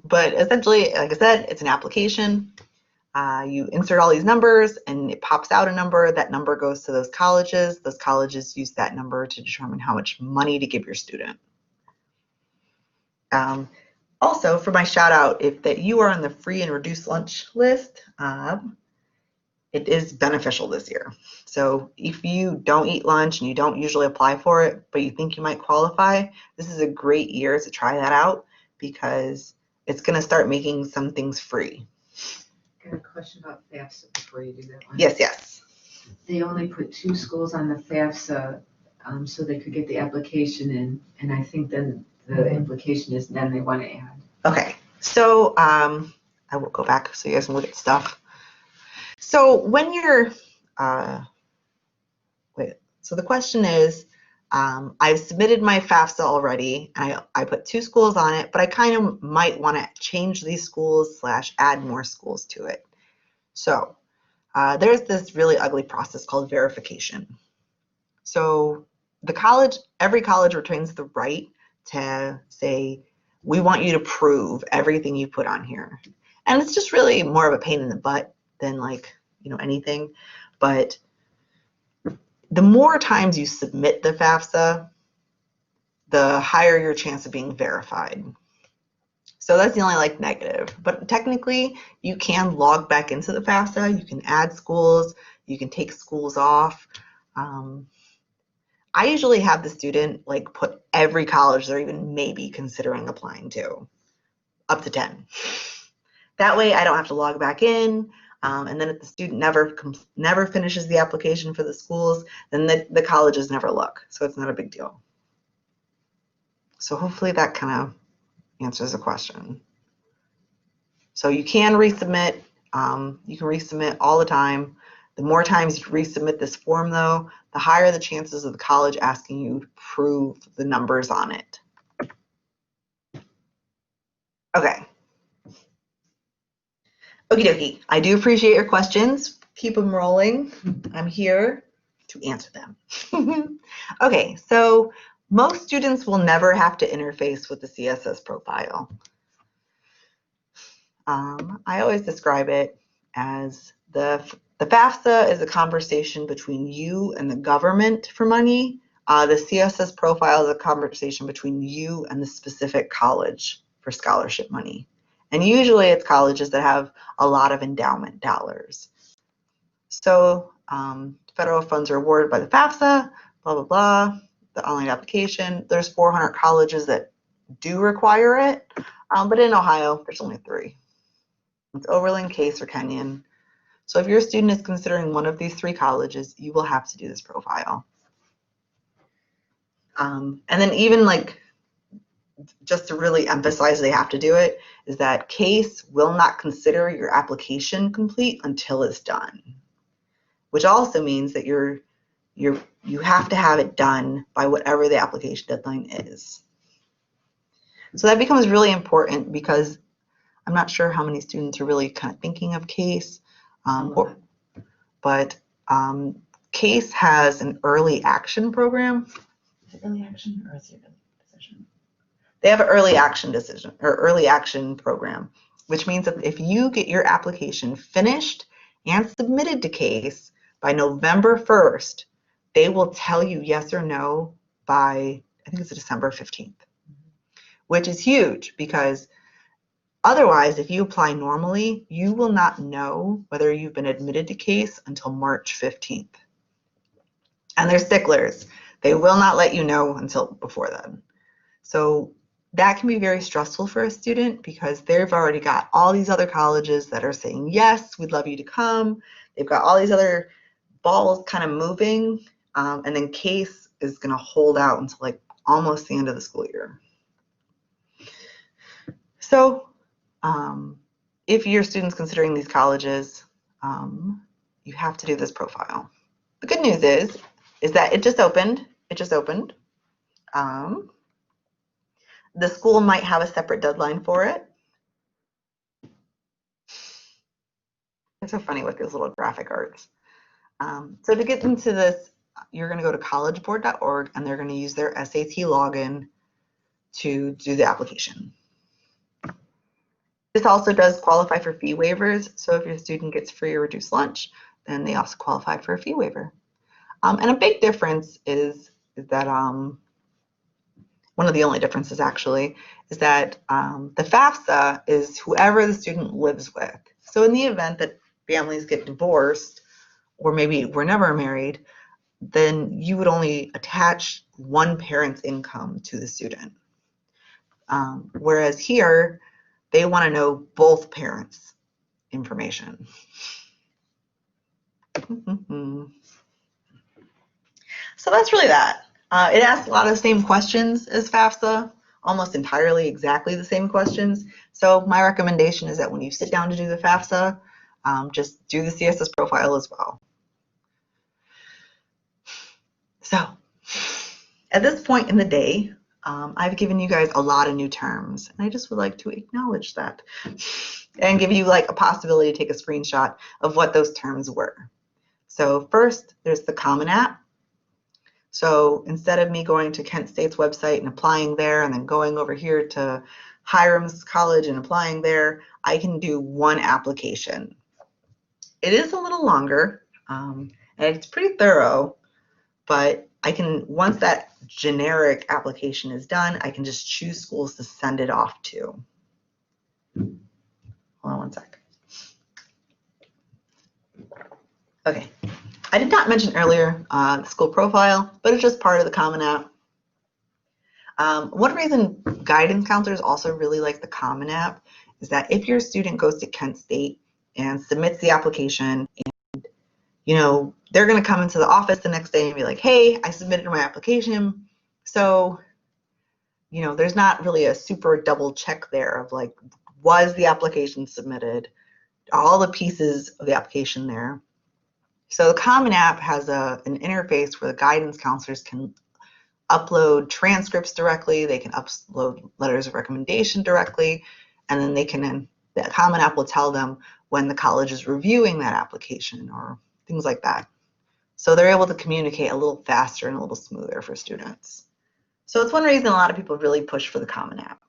But essentially, like I said, it's an application. You insert all these numbers and it pops out a number. That number goes to those colleges. Those colleges use that number to determine how much money to give your student. Also, for my shout out, if that you are on the free and reduced lunch list, it is beneficial this year. So if you don't eat lunch and you don't usually apply for it, but you think you might qualify, this is a great year to try that out because it's going to start making some things free. Got a question about FAFSA before you do that one. Yes. They only put 2 schools on the FAFSA so they could get the application in, and I think then the implication is then they want to add. Okay, so I will go back so you guys can look at stuff. So when you're, so the question is, I've submitted my FAFSA already, and I put 2 schools on it, but I kind of might want to change these schools / add more schools to it. So there's this really ugly process called verification. So every college retains the right to say, we want you to prove everything you put on here. And it's just really more of a pain in the butt than anything. But the more times you submit the FAFSA, the higher your chance of being verified. So that's the only negative. But technically, you can log back into the FAFSA. You can add schools. You can take schools off. I usually have the student put every college they're even maybe considering applying to, up to 10. That way I don't have to log back in. And then if the student never finishes the application for the schools, then the colleges never look. So it's not a big deal. So hopefully that kind of answers the question. So you can resubmit. You can resubmit all the time. The more times you resubmit this form, though, the higher the chances of the college asking you to prove the numbers on it. Okay. Okie dokie. I do appreciate your questions. Keep them rolling. I'm here to answer them. Okay, so most students will never have to interface with the CSS profile. I always describe it as the FAFSA is a conversation between you and the government for money. The CSS profile is a conversation between you and the specific college for scholarship money. And usually it's colleges that have a lot of endowment dollars. So federal funds are awarded by the FAFSA, blah, blah, blah, the online application. There's 400 colleges that do require it, but in Ohio, there's only 3. It's Oberlin, Case, or Kenyon. So if your student is considering one of these 3 colleges, you will have to do this profile. And then even just to really emphasize they have to do it, is that Case will not consider your application complete until it's done, which also means that you have to have it done by whatever the application deadline is. So that becomes really important because I'm not sure how many students are really kind of thinking of Case, but Case has an early action program. Is it early action or is it early decision? They have an early action decision or early action program, which means that if you get your application finished and submitted to Case by November 1st, they will tell you yes or no by, I think it's December 15th, which is huge because otherwise, if you apply normally, you will not know whether you've been admitted to Case until March 15th. And they're sticklers. They will not let you know until before then. So that can be very stressful for a student because they've already got all these other colleges that are saying, yes, we'd love you to come. They've got all these other balls kind of moving, and then CASE is going to hold out until like almost the end of the school year. So if your student's considering these colleges, you have to do this profile. The good news is that it just opened. It just opened. The school might have a separate deadline for it. It's so funny with these little graphic arts. So to get into this, you're going to go to collegeboard.org and they're going to use their SAT login to do the application. This also does qualify for fee waivers. So if your student gets free or reduced lunch, then they also qualify for a fee waiver. And a big difference is that one of the only differences actually is that the FAFSA is whoever the student lives with. So in the event that families get divorced or maybe were never married, then you would only attach one parent's income to the student. Whereas here, they want to know both parents' information. So that's really that. It asks a lot of the same questions as FAFSA, almost entirely exactly the same questions. So my recommendation is that when you sit down to do the FAFSA, just do the CSS profile as well. So at this point in the day, I've given you guys a lot of new terms, and I just would like to acknowledge that and give you like a possibility to take a screenshot of what those terms were. So first, there's the Common App. So instead of me going to Kent State's website and applying there and then going over here to Hiram's College and applying there, I can do one application. It is a little longer, and it's pretty thorough, but I can, once that generic application is done, I can just choose schools to send it off to. Hold on one sec. Okay, I did not mention earlier the school profile, but it's just part of the Common App. One reason guidance counselors also really like the Common App is that if your student goes to Kent State and submits the application, and you know they're going to come into the office the next day and be like, hey, I submitted my application. So you know there's not really a super double check there of like, was the application submitted, all the pieces of the application there. So the Common App has an interface where the guidance counselors can upload transcripts directly, they can upload letters of recommendation directly, and then they can, the Common App will tell them when the college is reviewing that application or things like that. So they're able to communicate a little faster and a little smoother for students. So it's one reason a lot of people really push for the Common App.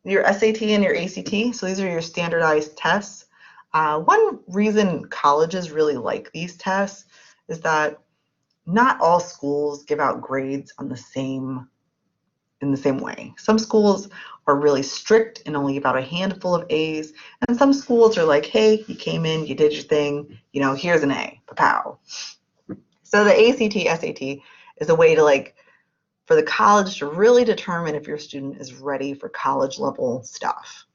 Your SAT and your ACT, so these are your standardized tests. One reason colleges really like these tests is that not all schools give out grades on in the same way. Some schools are really strict and only give out a handful of A's, and some schools are like, hey, you came in, you did your thing, you know, here's an A, pow. So the ACT, SAT is a way to like, for the college to really determine if your student is ready for college level stuff.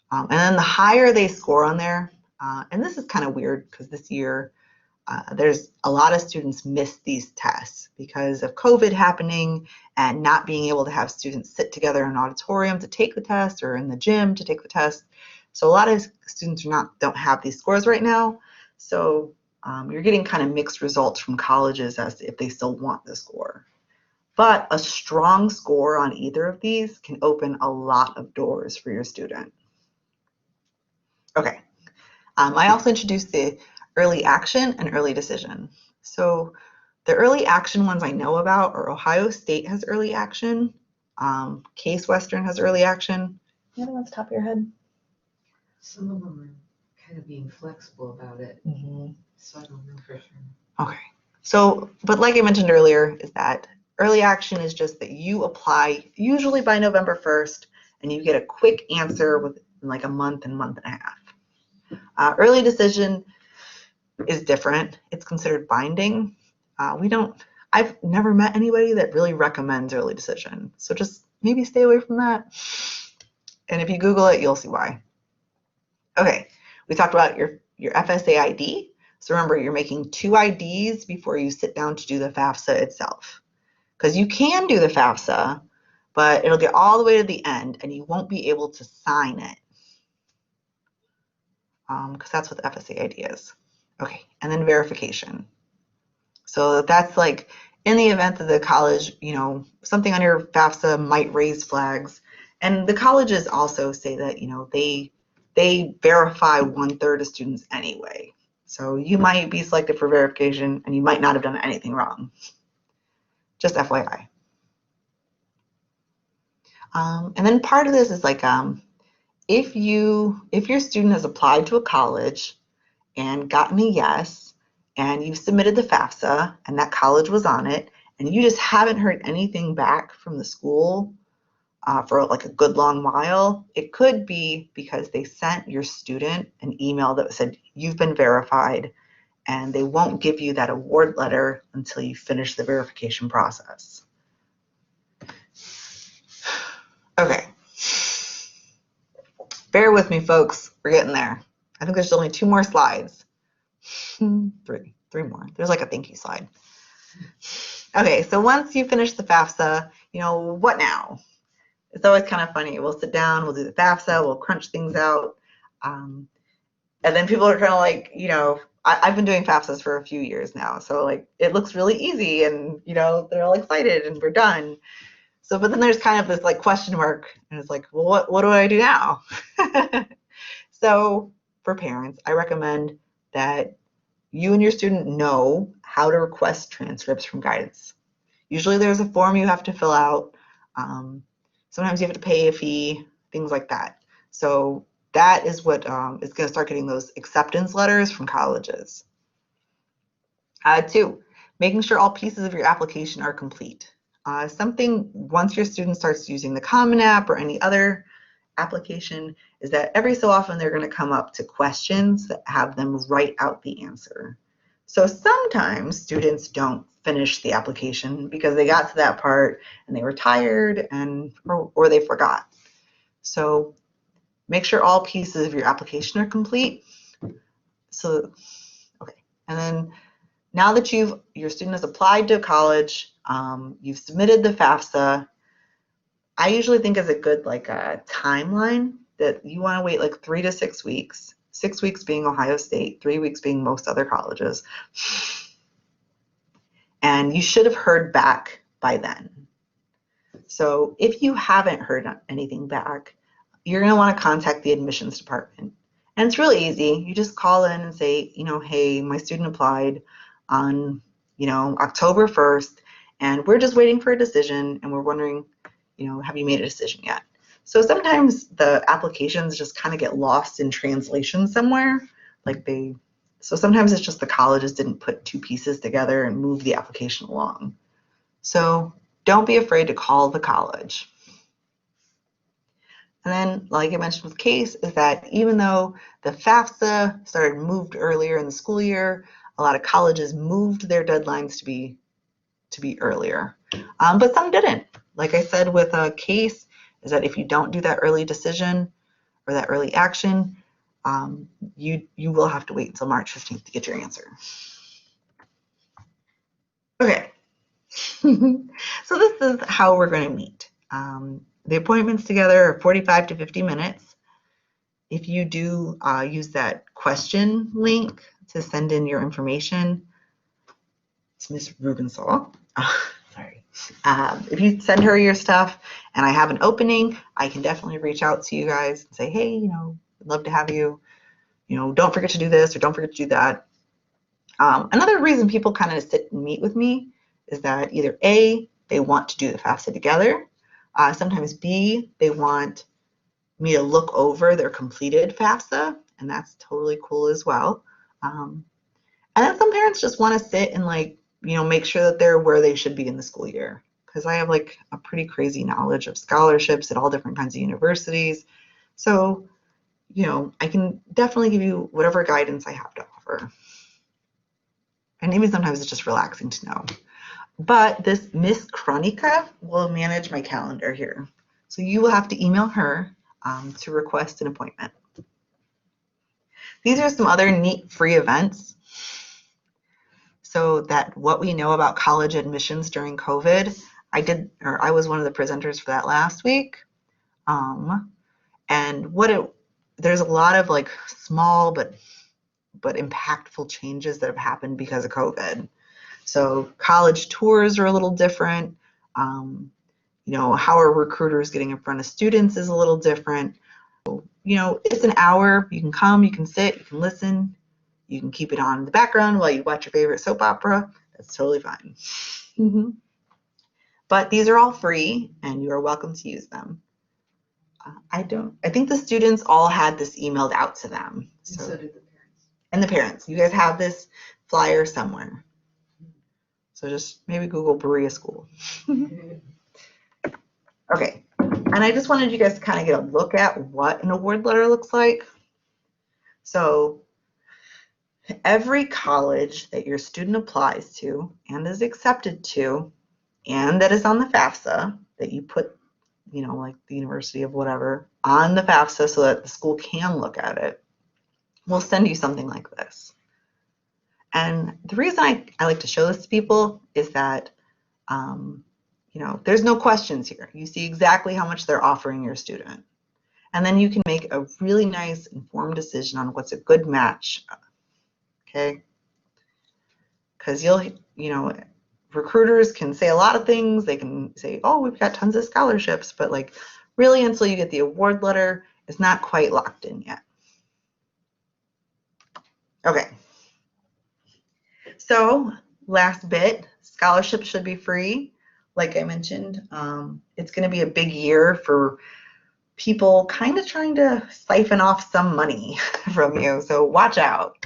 And then the higher they score on there, and this is kind of weird because this year there's a lot of students missed these tests because of COVID happening and not being able to have students sit together in an auditorium to take the test or in the gym to take the test. So a lot of students don't have these scores right now. So you're getting kind of mixed results from colleges as if they still want the score. But a strong score on either of these can open a lot of doors for your student. Okay, I also introduced the early action and early decision. So the early action ones I know about are Ohio State has early action, Case Western has early action. The other ones top of your head? Some of them are kind of being flexible about it, so I don't know for sure. Okay, so, but like I mentioned earlier, is that early action is just that you apply usually by November 1st and you get a quick answer within like a month and a half. Early decision is different. It's considered binding. I've never met anybody that really recommends early decision. So just maybe stay away from that. And if you Google it, you'll see why. Okay, we talked about your FSA ID. So remember, you're making 2 IDs before you sit down to do the FAFSA itself. Because you can do the FAFSA, but it'll get all the way to the end and you won't be able to sign it. Because that's what the FSA ID is. Okay, and then verification. So that's like in the event that the college, something on your FAFSA might raise flags. And the colleges also say that, they verify 1/3 of students anyway. So you might be selected for verification and you might not have done anything wrong. Just FYI. And then part of this is like, if your student has applied to a college and gotten a yes, and you've submitted the FAFSA and that college was on it, and you just haven't heard anything back from the school for like a good long while, it could be because they sent your student an email that said you've been verified, and they won't give you that award letter until you finish the verification process. Okay. Bear with me, folks. We're getting there. I think there's only 2 more slides. 3 more. There's like a thank you slide. Okay, so once you finish the FAFSA, what now? It's always kind of funny. We'll sit down, we'll do the FAFSA, we'll crunch things out. And then people are kind of like, I've been doing FAFSAs for a few years now. So like, it looks really easy and, they're all excited and we're done. So, but then there's kind of this like question mark and it's like, well, what do I do now? So for parents, I recommend that you and your student know how to request transcripts from guidance. Usually there's a form you have to fill out. Sometimes you have to pay a fee, things like that. So that is what is going to start getting those acceptance letters from colleges. 2, making sure all pieces of your application are complete. Once your student starts using the Common App or any other application, is that every so often they're going to come up to questions that have them write out the answer. So sometimes students don't finish the application because they got to that part and they were tired or they forgot. So make sure all pieces of your application are complete. So, okay, and then now that your student has applied to college, you've submitted the FAFSA, I usually think is a good timeline that you want to wait like 3 to 6 weeks. 6 weeks being Ohio State, 3 weeks being most other colleges. And you should have heard back by then. So if you haven't heard anything back, you're going to want to contact the admissions department. And it's really easy. You just call in and say, hey, my student applied on, October 1st, and we're just waiting for a decision, and we're wondering, have you made a decision yet? So sometimes the applications just kind of get lost in translation somewhere. So sometimes it's just the colleges didn't put 2 pieces together and move the application along. So don't be afraid to call the college. And then, like I mentioned with CASE, is that even though the FAFSA moved earlier in the school year, a lot of colleges moved their deadlines to be earlier. But some didn't. Like I said with CASE, is that if you don't do that early decision or that early action, you will have to wait until March 15th to get your answer. Okay, so this is how we're going to meet. The appointments together are 45 to 50 minutes. If you do use that question link to send in your information, it's Miss Rubensaw. Sorry. If you send her your stuff and I have an opening, I can definitely reach out to you guys and say, hey, I'd love to have you. Don't forget to do this or don't forget to do that. Another reason people kind of sit and meet with me is that either A, they want to do the FAFSA together. Sometimes B, they want me to look over their completed FAFSA, and that's totally cool as well. And then some parents just want to sit and make sure that they're where they should be in the school year. Because I have a pretty crazy knowledge of scholarships at all different kinds of universities. So, I can definitely give you whatever guidance I have to offer. And maybe sometimes it's just relaxing to know. But this Miss Kronika will manage my calendar here. So you will have to email her to request an appointment. These are some other neat free events. So that what we know about college admissions during COVID, I was one of the presenters for that last week. And there's a lot of like small but impactful changes that have happened because of COVID. So college tours are a little different. How are recruiters getting in front of students is a little different. It's an hour. You can come, you can sit, you can listen. You can keep it on in the background while you watch your favorite soap opera. That's totally fine. Mm-hmm. But these are all free, and you are welcome to use them. I think the students all had this emailed out to them. So did the parents. And the parents. You guys have this flyer somewhere. So just maybe Google Berea School. Okay. And I just wanted you guys to kind of get a look at what an award letter looks like. So every college that your student applies to and is accepted to, and that is on the FAFSA, that you put, like the university of whatever, on the FAFSA so that the school can look at it, will send you something like this. And the reason I like to show this to people is that, there's no questions here. You see exactly how much they're offering your student. And then you can make a really nice informed decision on what's a good match. Okay? Because recruiters can say a lot of things. They can say, oh, we've got tons of scholarships, but like really until you get the award letter, it's not quite locked in yet. Okay. So last bit, scholarships should be free. Like I mentioned, it's going to be a big year for people kind of trying to siphon off some money from you. So watch out.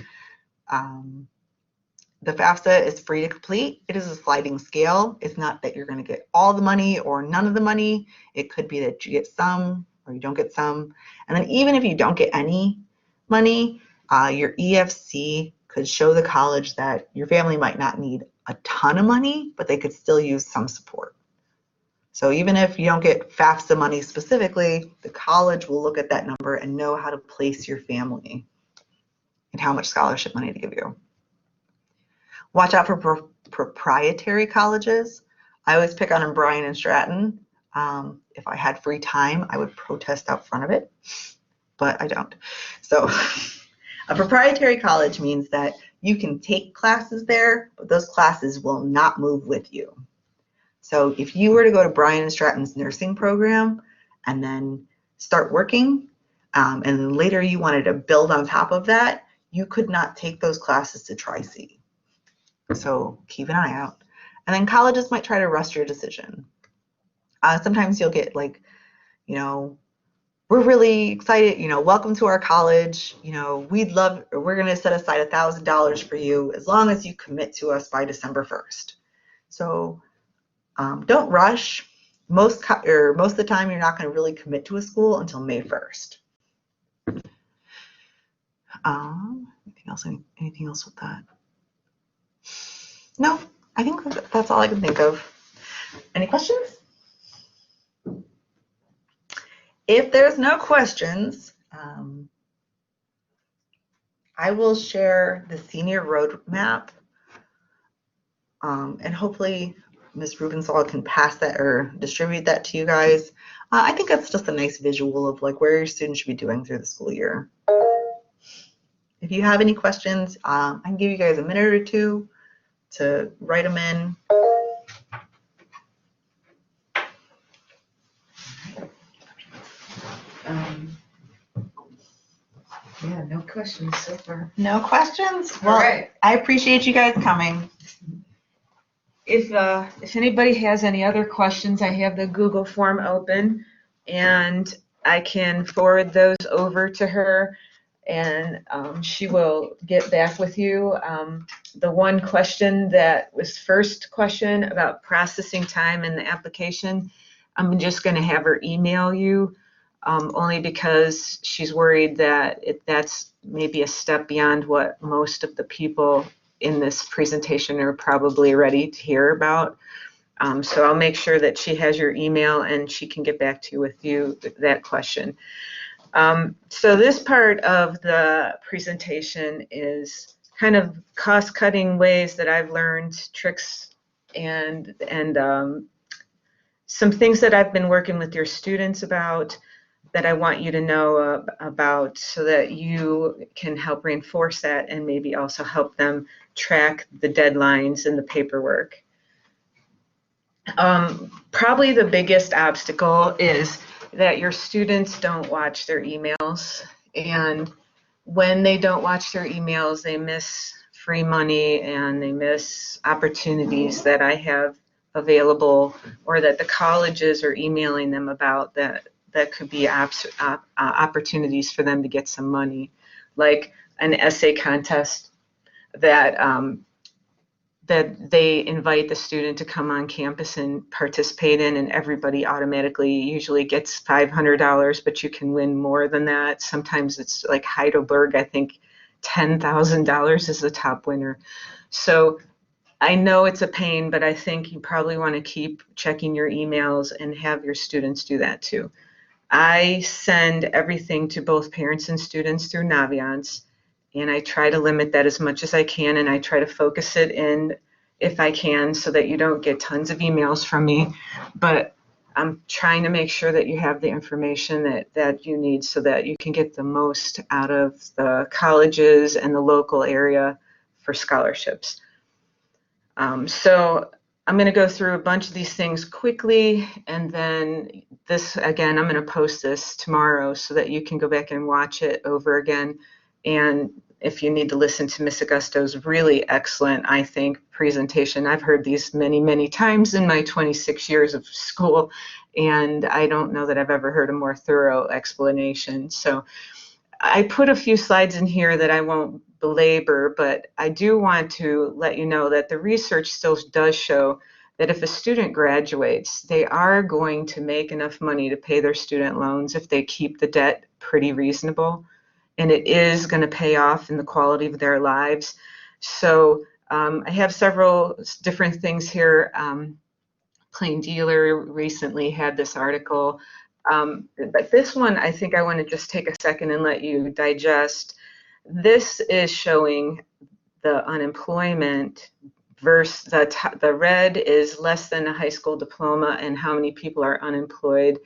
The FAFSA is free to complete. It is a sliding scale. It's not that you're going to get all the money or none of the money. It could be that you get some or you don't get some. And then even if you don't get any money, your EFC could show the college that your family might not need a ton of money, but they could still use some support. So even if you don't get FAFSA money specifically, the college will look at that number and know how to place your family and how much scholarship money to give you. Watch out for proprietary colleges. I always pick on Bryan and Stratton. If I had free time, I would protest out front of it, but I don't. So a proprietary college means that you can take classes there, but those classes will not move with you. So if you were to go to Bryan and Stratton's nursing program and then start working, and then later you wanted to build on top of that, you could not take those classes to Tri-C. So keep an eye out. And then colleges might try to rush your decision. Sometimes you'll get like, we're really excited, welcome to our college. We're going to set aside $1,000 for you as long as you commit to us by December 1st. So don't rush. Most of the time, you're not going to really commit to a school until May 1st. Anything else with that? No, I think that's all I can think of. Any questions? If there's no questions, I will share the senior roadmap, and hopefully Ms. Rubensall can pass that or distribute that to you guys. I think that's just a nice visual of like where your students should be doing through the school year. If you have any questions, I can give you guys a minute or two to write them in. Yeah, no questions so far. No questions? Well, All right. I appreciate you guys coming. If anybody has any other questions, I have the Google form open and I can forward those over to her and she will get back with you. The one question that was first question about processing time in the application, I'm just going to have her email you only because she's worried that that's maybe a step beyond what most of the people in this presentation are probably ready to hear about. So I'll make sure that she has your email and she can get back to you with that question. So this part of the presentation is kind of cost-cutting ways that I've learned, tricks, and some things that I've been working with your students about that I want you to know about so that you can help reinforce that and maybe also help them track the deadlines and the paperwork. Probably the biggest obstacle is that your students don't watch their emails, and when they don't watch their emails, they miss free money and they miss opportunities that I have available or that the colleges are emailing them about that could be opportunities for them to get some money, like an essay contest that that they invite the student to come on campus and participate in, and everybody automatically usually gets $500, but you can win more than that. Sometimes it's like Heidelberg, I think $10,000 is the top winner. So I know it's a pain, but I think you probably want to keep checking your emails and have your students do that too. I send everything to both parents and students through Naviance, and I try to limit that as much as I can, and I try to focus it in if I can so that you don't get tons of emails from me. But I'm trying to make sure that you have the information that you need so that you can get the most out of the colleges and the local area for scholarships. So I'm going to go through a bunch of these things quickly, and then this, again, I'm going to post this tomorrow so that you can go back and watch it over again. And if you need to listen to Miss Augusto's really excellent, I think, presentation, I've heard these many, many times in my 26 years of school, and I don't know that I've ever heard a more thorough explanation. So I put a few slides in here that I won't belabor, but I do want to let you know that the research still does show that if a student graduates, they are going to make enough money to pay their student loans if they keep the debt pretty reasonable, and it is going to pay off in the quality of their lives. So I have several different things here. Plain Dealer recently had this article, but this one I think I want to just take a second and let you digest. This is showing the unemployment versus the red is less than a high school diploma and how many people are unemployed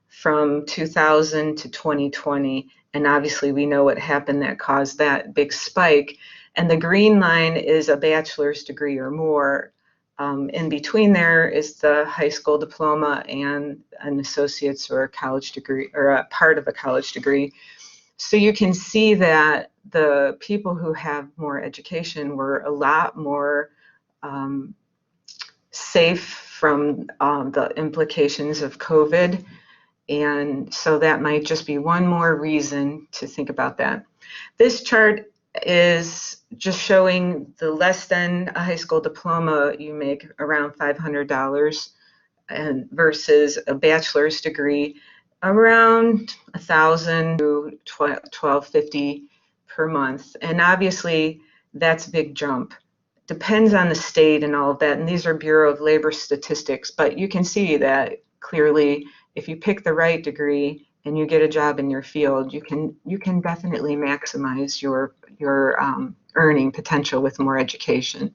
from 2000 to 2020. And obviously we know what happened that caused that big spike. And the green line is a bachelor's degree or more. In between there is the high school diploma and an associate's or a college degree or a part of a college degree. So you can see that the people who have more education were a lot more safe from the implications of COVID. And so that might just be one more reason to think about that. This chart is just showing the less than a high school diploma, you make around $500, and versus a bachelor's degree around $1,000 to $1,250 per month. And obviously that's a big jump. Depends on the state and all of that, and these are Bureau of Labor statistics, but you can see that clearly if you pick the right degree and you get a job in your field, you can definitely maximize your earning potential with more education.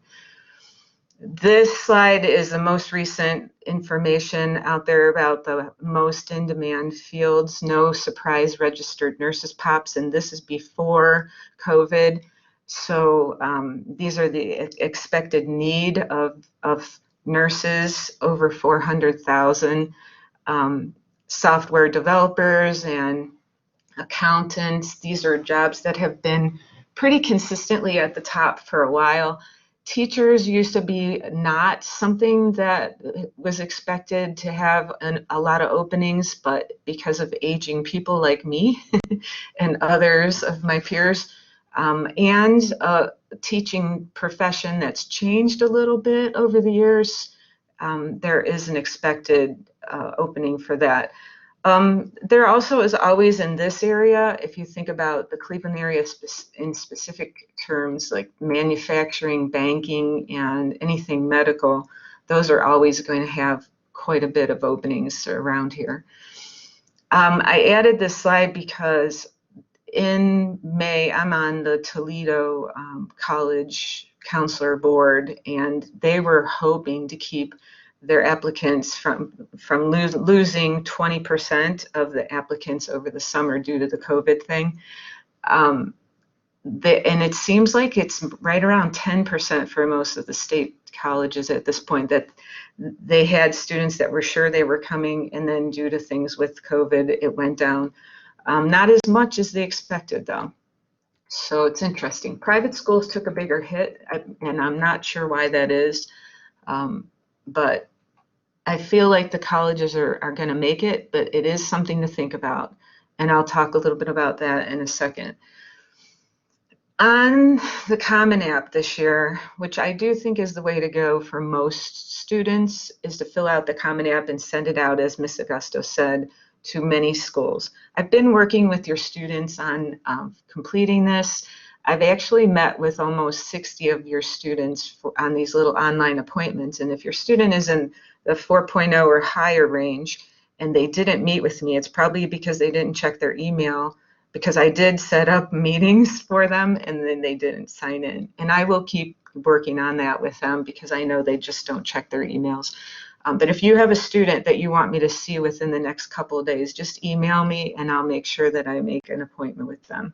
This slide is the most recent information out there about the most in-demand fields. No surprise, registered nurses pops, and this is before COVID. So these are the expected need of nurses, over 400,000. Software developers and accountants. These are jobs that have been pretty consistently at the top for a while. Teachers used to be not something that was expected to have a lot of openings, but because of aging people like me and others of my peers, and a teaching profession that's changed a little bit over the years, there is an expected opening for that. There also is always in this area, if you think about the Cleveland area in specific terms, like manufacturing, banking, and anything medical, those are always going to have quite a bit of openings around here. I added this slide because in May, I'm on the Toledo College Counselor Board, and they were hoping to keep their applicants from losing 20% of the applicants over the summer due to the COVID thing. And it seems like it's right around 10% for most of the state colleges at this point, that they had students that were sure they were coming, and then due to things with COVID, it went down. Not as much as they expected, though. So it's interesting. Private schools took a bigger hit, and I'm not sure why that is. But I feel like the colleges are going to make it, but it is something to think about. And I'll talk a little bit about that in a second. On the Common App this year, which I do think is the way to go for most students, is to fill out the Common App and send it out, as Ms. Augusto said, to many schools. I've been working with your students on completing this. I've actually met with almost 60 of your students on these little online appointments. And if your student is in the 4.0 or higher range and they didn't meet with me, it's probably because they didn't check their email, because I did set up meetings for them and then they didn't sign in. And I will keep working on that with them because I know they just don't check their emails. But if you have a student that you want me to see within the next couple of days, just email me and I'll make sure that I make an appointment with them.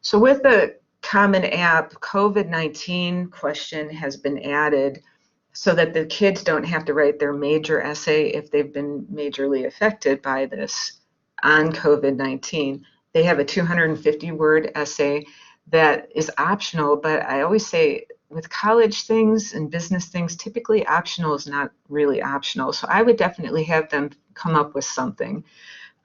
So with the Common App, COVID-19 question has been added so that the kids don't have to write their major essay if they've been majorly affected by this on COVID-19. They have a 250-word essay that is optional, but I always say with college things and business things, typically optional is not really optional. So I would definitely have them come up with something.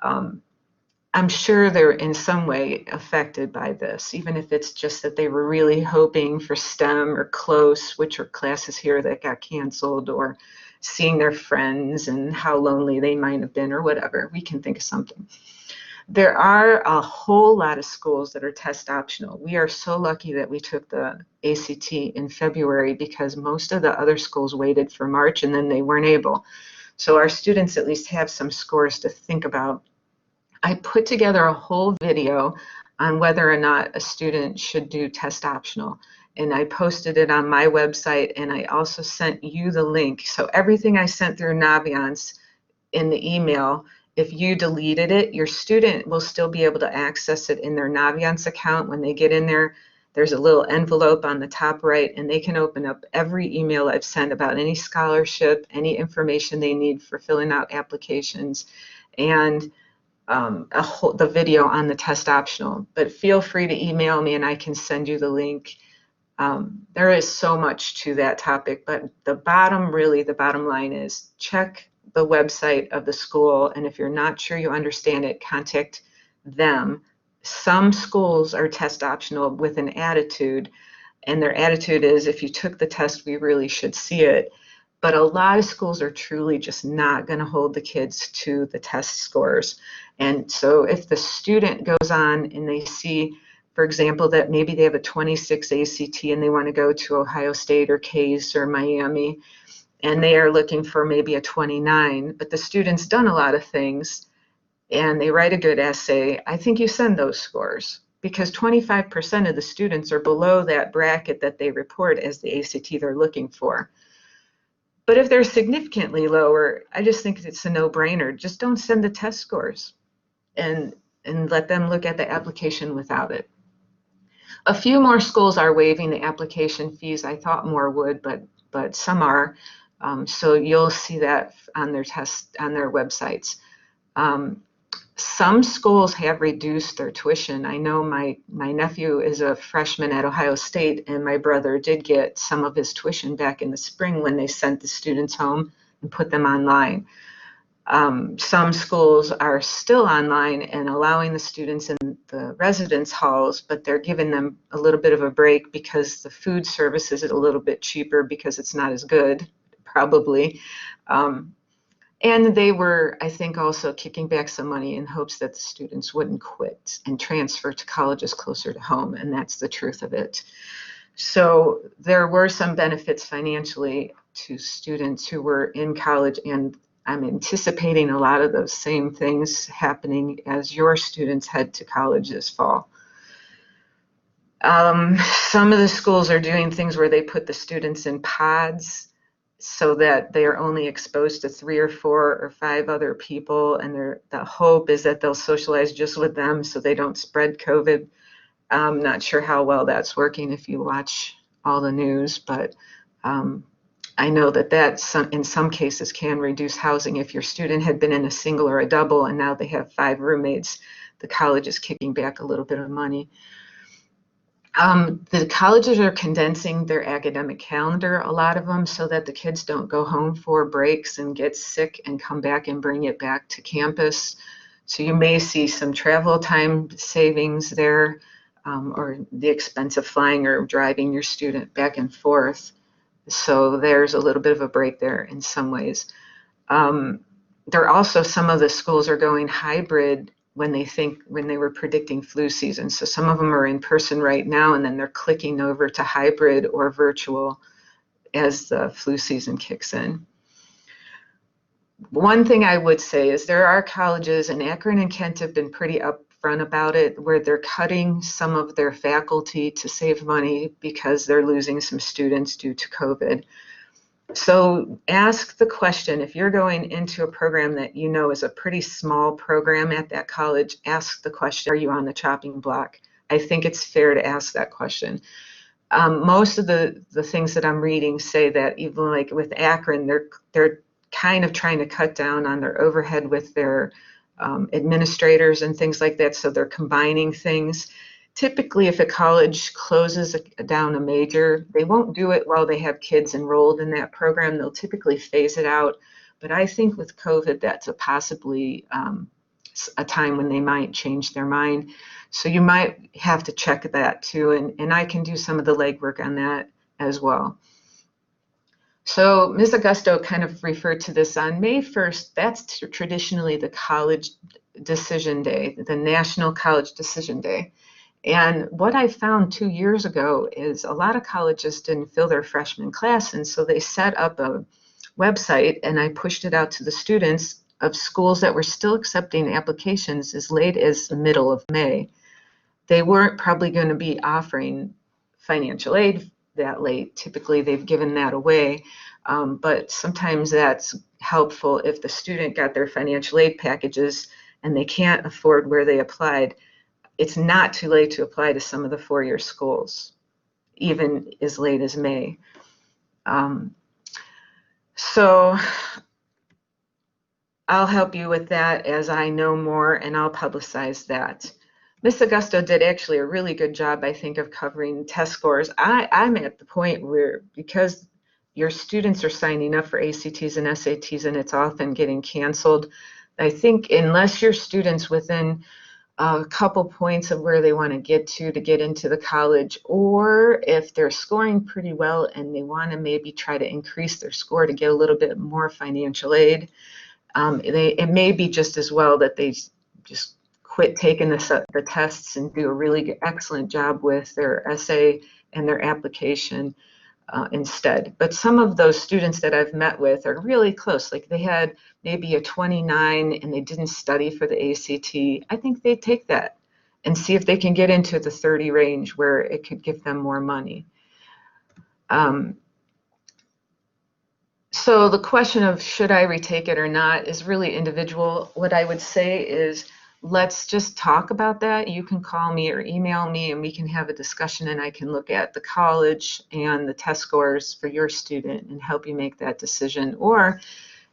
I'm sure they're in some way affected by this, even if it's just that they were really hoping for STEM or close, which are classes here that got canceled, or seeing their friends and how lonely they might have been or whatever. We can think of something. There are a whole lot of schools that are test optional. We are so lucky that we took the ACT in February because most of the other schools waited for March and then they weren't able. So our students at least have some scores to think about. I put together a whole video on whether or not a student should do test optional, and I posted it on my website, and I also sent you the link. So everything I sent through Naviance in the email, if you deleted it, your student will still be able to access it in their Naviance account. When they get in there, there's a little envelope on the top right, and they can open up every email I've sent about any scholarship, any information they need for filling out applications, and the video on the test optional. But feel free to email me and I can send you the link. There is so much to that topic, but the bottom line is check the website of the school, and if you're not sure you understand it, contact them. Some schools are test optional with an attitude, and their attitude is, if you took the test, we really should see it. But a lot of schools are truly just not going to hold the kids to the test scores. And so if the student goes on and they see, for example, that maybe they have a 26 ACT and they want to go to Ohio State or Case or Miami, and they are looking for maybe a 29, but the student's done a lot of things and they write a good essay, I think you send those scores, because 25% of the students are below that bracket that they report as the ACT they're looking for. But if they're significantly lower, I just think it's a no-brainer. Just don't send the test scores and let them look at the application without it. A few more schools are waiving the application fees. I thought more would, but some are. So you'll see that on their websites. Some schools have reduced their tuition. I know my nephew is a freshman at Ohio State, and my brother did get some of his tuition back in the spring when they sent the students home and put them online. Some schools are still online and allowing the students in the residence halls, but they're giving them a little bit of a break because the food service is a little bit cheaper because it's not as good, probably. And they were, I think, also kicking back some money in hopes that the students wouldn't quit and transfer to colleges closer to home, and that's the truth of it. So there were some benefits financially to students who were in college, and I'm anticipating a lot of those same things happening as your students head to college this fall. Some of the schools are doing things where they put the students in pods so that they are only exposed to 3 or 4 or 5 other people, and the hope is that they'll socialize just with them so they don't spread COVID. I'm not sure how well that's working if you watch all the news, but I know that in some cases can reduce housing. If your student had been in a single or a double and now they have 5 roommates, the college is kicking back a little bit of money. The colleges are condensing their academic calendar, a lot of them, so that the kids don't go home for breaks and get sick and come back and bring it back to campus. So you may see some travel time savings there, or the expense of flying or driving your student back and forth. So there's a little bit of a break there in some ways. There are also some of the schools are going hybrid when they were predicting flu season. So some of them are in person right now, and then they're clicking over to hybrid or virtual as the flu season kicks in. One thing I would say is there are colleges, and Akron and Kent have been pretty upfront about it, where they're cutting some of their faculty to save money because they're losing some students due to COVID. So ask the question, if you're going into a program that you know is a pretty small program at that college, ask the question, are you on the chopping block? I think it's fair to ask that question. Most of the things that I'm reading say that even like with Akron, they're kind of trying to cut down on their overhead with their administrators and things like that, so they're combining things. Typically, if a college closes down a major, they won't do it while they have kids enrolled in that program. They'll typically phase it out. But I think with COVID, that's possibly a time when they might change their mind. So you might have to check that too. And I can do some of the legwork on that as well. So Ms. Augusto kind of referred to this on May 1st. That's traditionally the college decision day, the National College Decision Day. And what I found 2 years ago is a lot of colleges didn't fill their freshman class, and so they set up a website, and I pushed it out to the students of schools that were still accepting applications as late as the middle of May. They weren't probably going to be offering financial aid that late. Typically, they've given that away, but sometimes that's helpful if the student got their financial aid packages and they can't afford where they applied. It's not too late to apply to some of the four-year schools, even as late as May. So I'll help you with that as I know more, and I'll publicize that. Ms. Augusto did actually a really good job, I think, of covering test scores. I'm at the point where, because your students are signing up for ACTs and SATs and it's often getting canceled, I think unless your student's within a couple points of where they want to get into the college, or if they're scoring pretty well and they want to maybe try to increase their score to get a little bit more financial aid, it may be just as well that they just quit taking the tests and do a really excellent job with their essay and their application instead. But some of those students that I've met with are really close. Like they had maybe a 29 and they didn't study for the ACT. I think they take that and see if they can get into the 30 range where it could give them more money. So the question of should I retake it or not is really individual. What I would say is let's just talk about that. You can call me or email me and we can have a discussion, and I can look at the college and the test scores for your student and help you make that decision. Or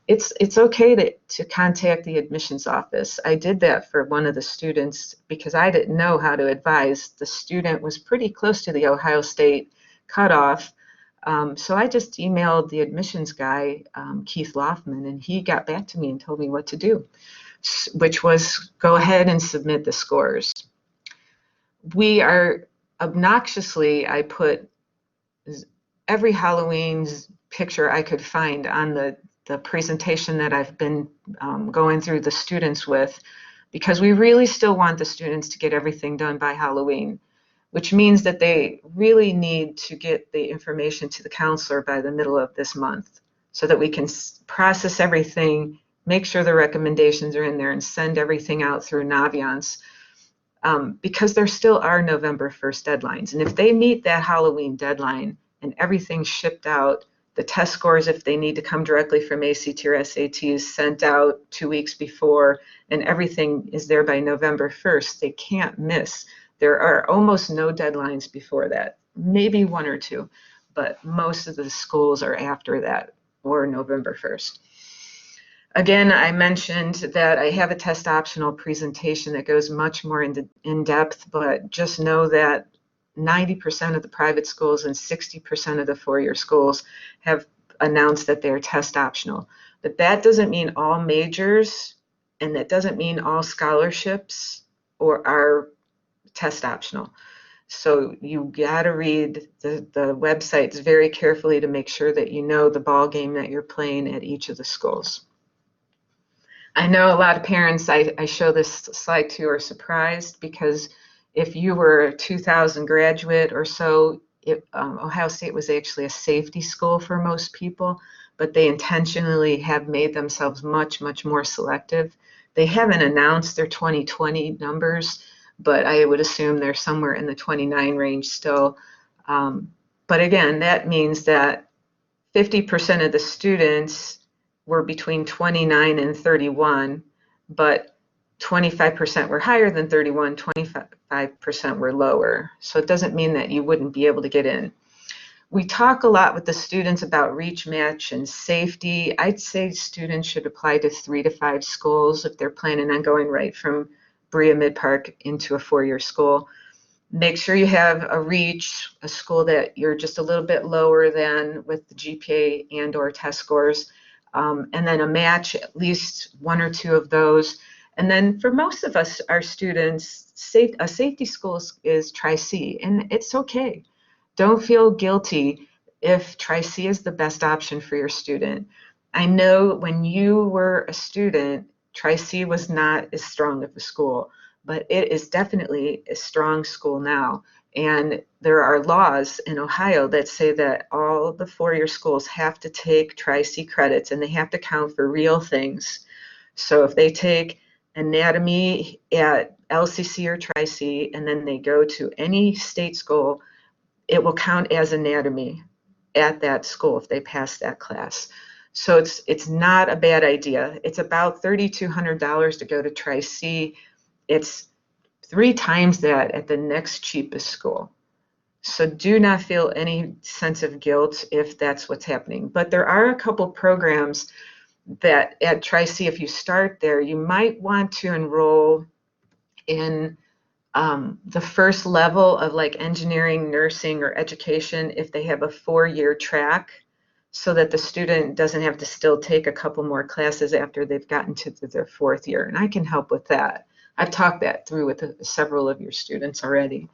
it's okay to contact the admissions office. I did that for one of the students because I didn't know how to advise. The student was pretty close to the Ohio State cutoff. So I just emailed the admissions guy, Keith Loffman, and he got back to me and told me what to do, which was go ahead and submit the scores. We are obnoxiously, I put every Halloween's picture I could find on the the presentation that I've been going through the students with, because we really still want the students to get everything done by Halloween, which means that they really need to get the information to the counselor by the middle of this month so that we can process everything, make sure the recommendations are in there, and send everything out through Naviance, because there still are November 1st deadlines. And if they meet that Halloween deadline and everything's shipped out, the test scores, if they need to come directly from ACT or SATs, sent out 2 weeks before, and everything is there by November 1st, they can't miss. There are almost no deadlines before that, maybe one or two, but most of the schools are after that, or November 1st. Again, I mentioned that I have a test optional presentation that goes much more in depth, but just know that 90% of the private schools and 60% of the four-year schools have announced that they're test optional. But that doesn't mean all majors, and that doesn't mean all scholarships are test optional. So you got to read the websites very carefully to make sure that you know the ball game that you're playing at each of the schools. I know a lot of parents, I show this slide to, are surprised, because if you were a 2000 graduate or so, Ohio State was actually a safety school for most people, but they intentionally have made themselves much, much more selective. They haven't announced their 2020 numbers, but I would assume they're somewhere in the 29 range still. But again, that means that 50% of the students were between 29 and 31, but 25% were higher than 31, 25% were lower. So it doesn't mean that you wouldn't be able to get in. We talk a lot with the students about reach, match, and safety. I'd say students should apply to 3 to 5 schools if they're planning on going right from Berea Mid-Park into a four-year school. Make sure you have a reach, a school that you're just a little bit lower than with the GPA and or test scores, and then a match, at least 1 or 2 of those. And then for most of us, our students, a safety school is Tri-C, and it's okay. Don't feel guilty if Tri-C is the best option for your student. I know when you were a student, Tri-C was not as strong of a school, but it is definitely a strong school now. And there are laws in Ohio that say that all the four-year schools have to take Tri-C credits, and they have to count for real things. So if they take anatomy at LCC or Tri-C, and then they go to any state school, it will count as anatomy at that school if they pass that class. So it's not a bad idea. It's about $3,200 to go to Tri-C. It's 3 times that at the next cheapest school. So do not feel any sense of guilt if that's what's happening. But there are a couple programs that at Tri-C, if you start there, you might want to enroll in the first level of like engineering, nursing, or education if they have a 4-year track, so that the student doesn't have to still take a couple more classes after they've gotten to their 4th year. And I can help with that. I've talked that through with several of your students already.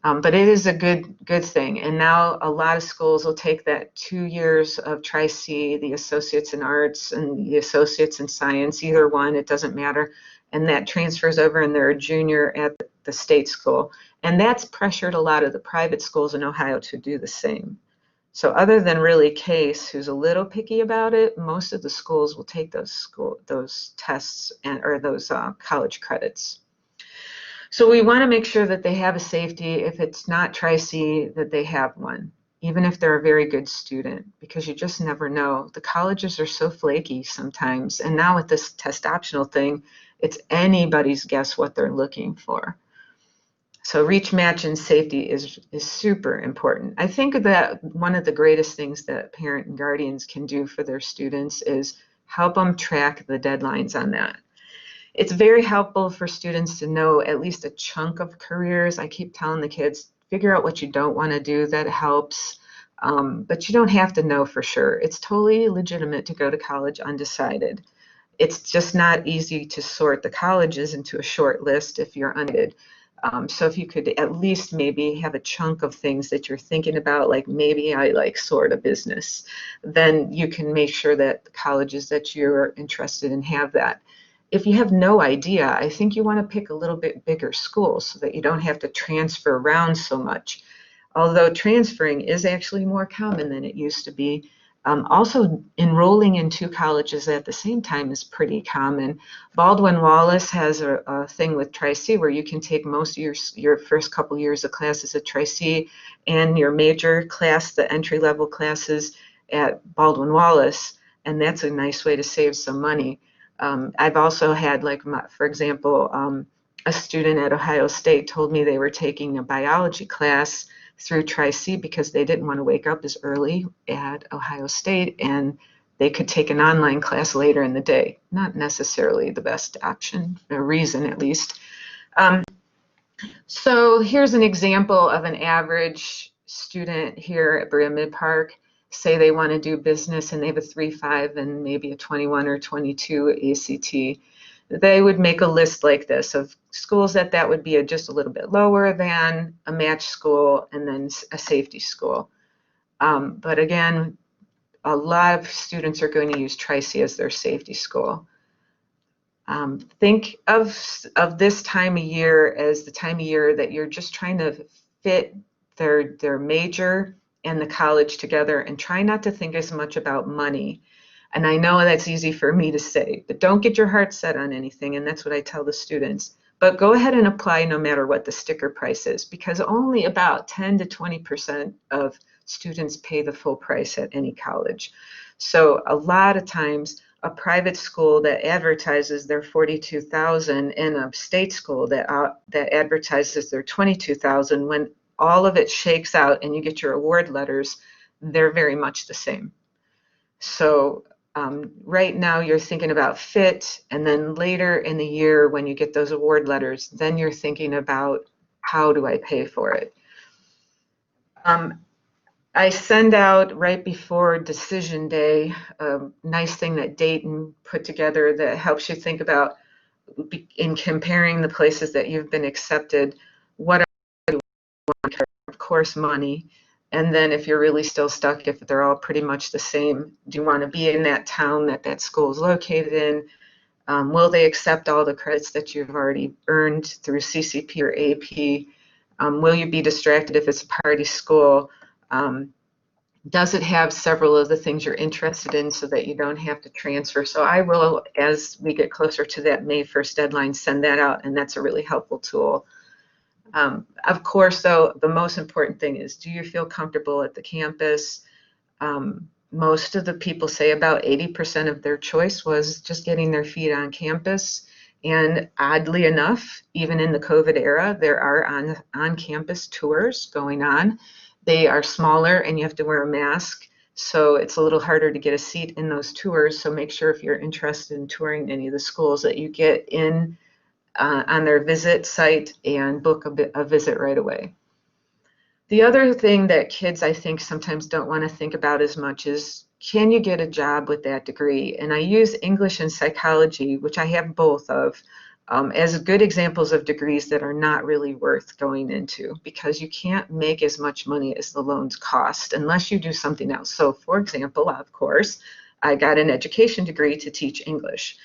But it is a good thing. And now a lot of schools will take that 2 years of Tri-C, the Associates in Arts and the Associates in Science, either one, it doesn't matter. And that transfers over and they're a junior at the state school. And that's pressured a lot of the private schools in Ohio to do the same. So other than really Case, who's a little picky about it, most of the schools will take those tests or those college credits. So we want to make sure that they have a safety. If it's not Tri-C, that they have one, even if they're a very good student, because you just never know. The colleges are so flaky sometimes. And now with this test optional thing, it's anybody's guess what they're looking for. So reach, match, and safety is super important. I think that one of the greatest things that parent and guardians can do for their students is help them track the deadlines on that. It's very helpful for students to know at least a chunk of careers. I keep telling the kids, figure out what you don't want to do. That helps. But you don't have to know for sure. It's totally legitimate to go to college undecided. It's just not easy to sort the colleges into a short list if you're undecided. So if you could at least maybe have a chunk of things that you're thinking about, like maybe I like sort of business, then you can make sure that the colleges that you're interested in have that. If you have no idea, I think you want to pick a little bit bigger school so that you don't have to transfer around so much. Although transferring is actually more common than it used to be. Also, enrolling in two colleges at the same time is pretty common. Baldwin-Wallace has a thing with Tri-C where you can take most of your first couple years of classes at Tri-C and your major class, the entry-level classes at Baldwin-Wallace, and that's a nice way to save some money. I've also had, like, for example, a student at Ohio State told me they were taking a biology class through Tri-C because they didn't want to wake up as early at Ohio State, and they could take an online class later in the day. Not necessarily the best option, or reason at least. So here's an example of an average student here at Berea Mid Park. Say they want to do business and they have a 3.5 and maybe a 21 or 22 ACT. They would make a list like this of schools that would be just a little bit lower than a match school and then a safety school. But again, a lot of students are going to use Tri-C as their safety school. Think of this time of year as the time of year that you're just trying to fit their major and the college together, and try not to think as much about money. And I know that's easy for me to say, but don't get your heart set on anything, and that's what I tell the students. But go ahead and apply no matter what the sticker price is, because only about 10 to 20% of students pay the full price at any college. So a lot of times, a private school that advertises their $42,000 and a state school that advertises their $22,000, when all of it shakes out and you get your award letters, they're very much the same. So right now you're thinking about fit, and then later in the year when you get those award letters, then you're thinking about how do I pay for it. I send out right before decision day a nice thing that Dayton put together that helps you think about, in comparing the places that you've been accepted, what are you want? Of course, money. And then if you're really still stuck, if they're all pretty much the same, do you want to be in that town that school is located in? Will they accept all the credits that you've already earned through CCP or AP? Will you be distracted if it's a party school? Does it have several of the things you're interested in so that you don't have to transfer? So I will, as we get closer to that May 1st deadline, send that out, and that's a really helpful tool. Of course, though, the most important thing is, do you feel comfortable at the campus? Most of the people say about 80% of their choice was just getting their feet on campus. And oddly enough, even in the COVID era, there are on-campus tours going on. They are smaller and you have to wear a mask, so it's a little harder to get a seat in those tours. So make sure if you're interested in touring any of the schools that you get in on their visit site and book a visit right away. The other thing that kids, I think, sometimes don't want to think about as much is, can you get a job with that degree? And I use English and psychology, which I have both of, as good examples of degrees that are not really worth going into, because you can't make as much money as the loans cost unless you do something else. So for example, of course, I got an education degree to teach English.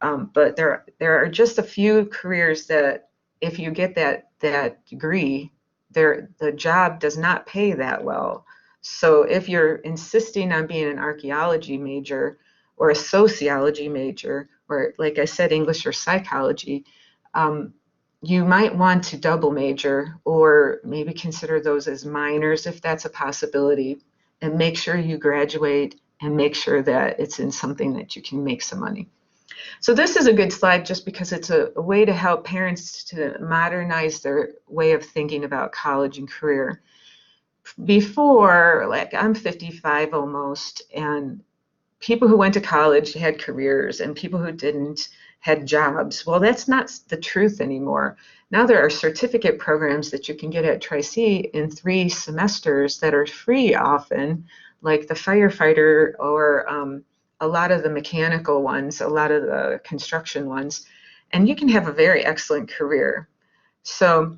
But there are just a few careers that if you get that degree, the job does not pay that well. So if you're insisting on being an archaeology major or a sociology major, or like I said, English or psychology, you might want to double major or maybe consider those as minors if that's a possibility, and make sure you graduate and make sure that it's in something that you can make some money. So this is a good slide just because it's a way to help parents to modernize their way of thinking about college and career. Before, like, I'm 55 almost, and people who went to college had careers and people who didn't had jobs. Well, that's not the truth anymore. Now there are certificate programs that you can get at Tri-C in 3 semesters that are free often, like the firefighter or a lot of the mechanical ones, a lot of the construction ones, and you can have a very excellent career. So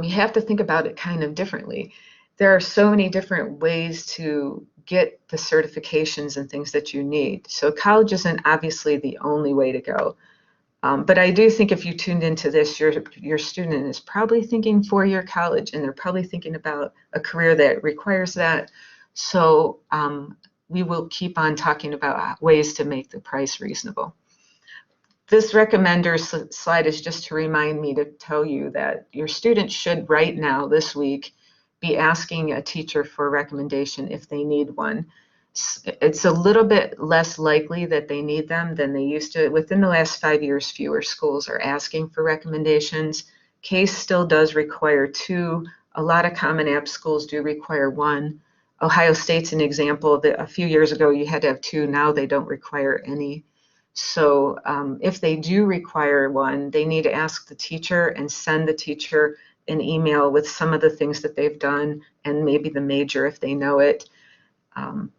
you have to think about it kind of differently. There are so many different ways to get the certifications and things that you need. So college isn't obviously the only way to go. But I do think if you tuned into this, your student is probably thinking four-year college, and they're probably thinking about a career that requires that. So we will keep on talking about ways to make the price reasonable. This recommender slide is just to remind me to tell you that your student should right now, this week, be asking a teacher for a recommendation if they need one. It's a little bit less likely that they need them than they used to. Within the last 5 years, fewer schools are asking for recommendations. CASE still does require 2. A lot of Common App schools do require 1. Ohio State's an example that a few years ago you had to have 2. Now they don't require any. So if they do require 1, they need to ask the teacher and send the teacher an email with some of the things that they've done and maybe the major if they know it,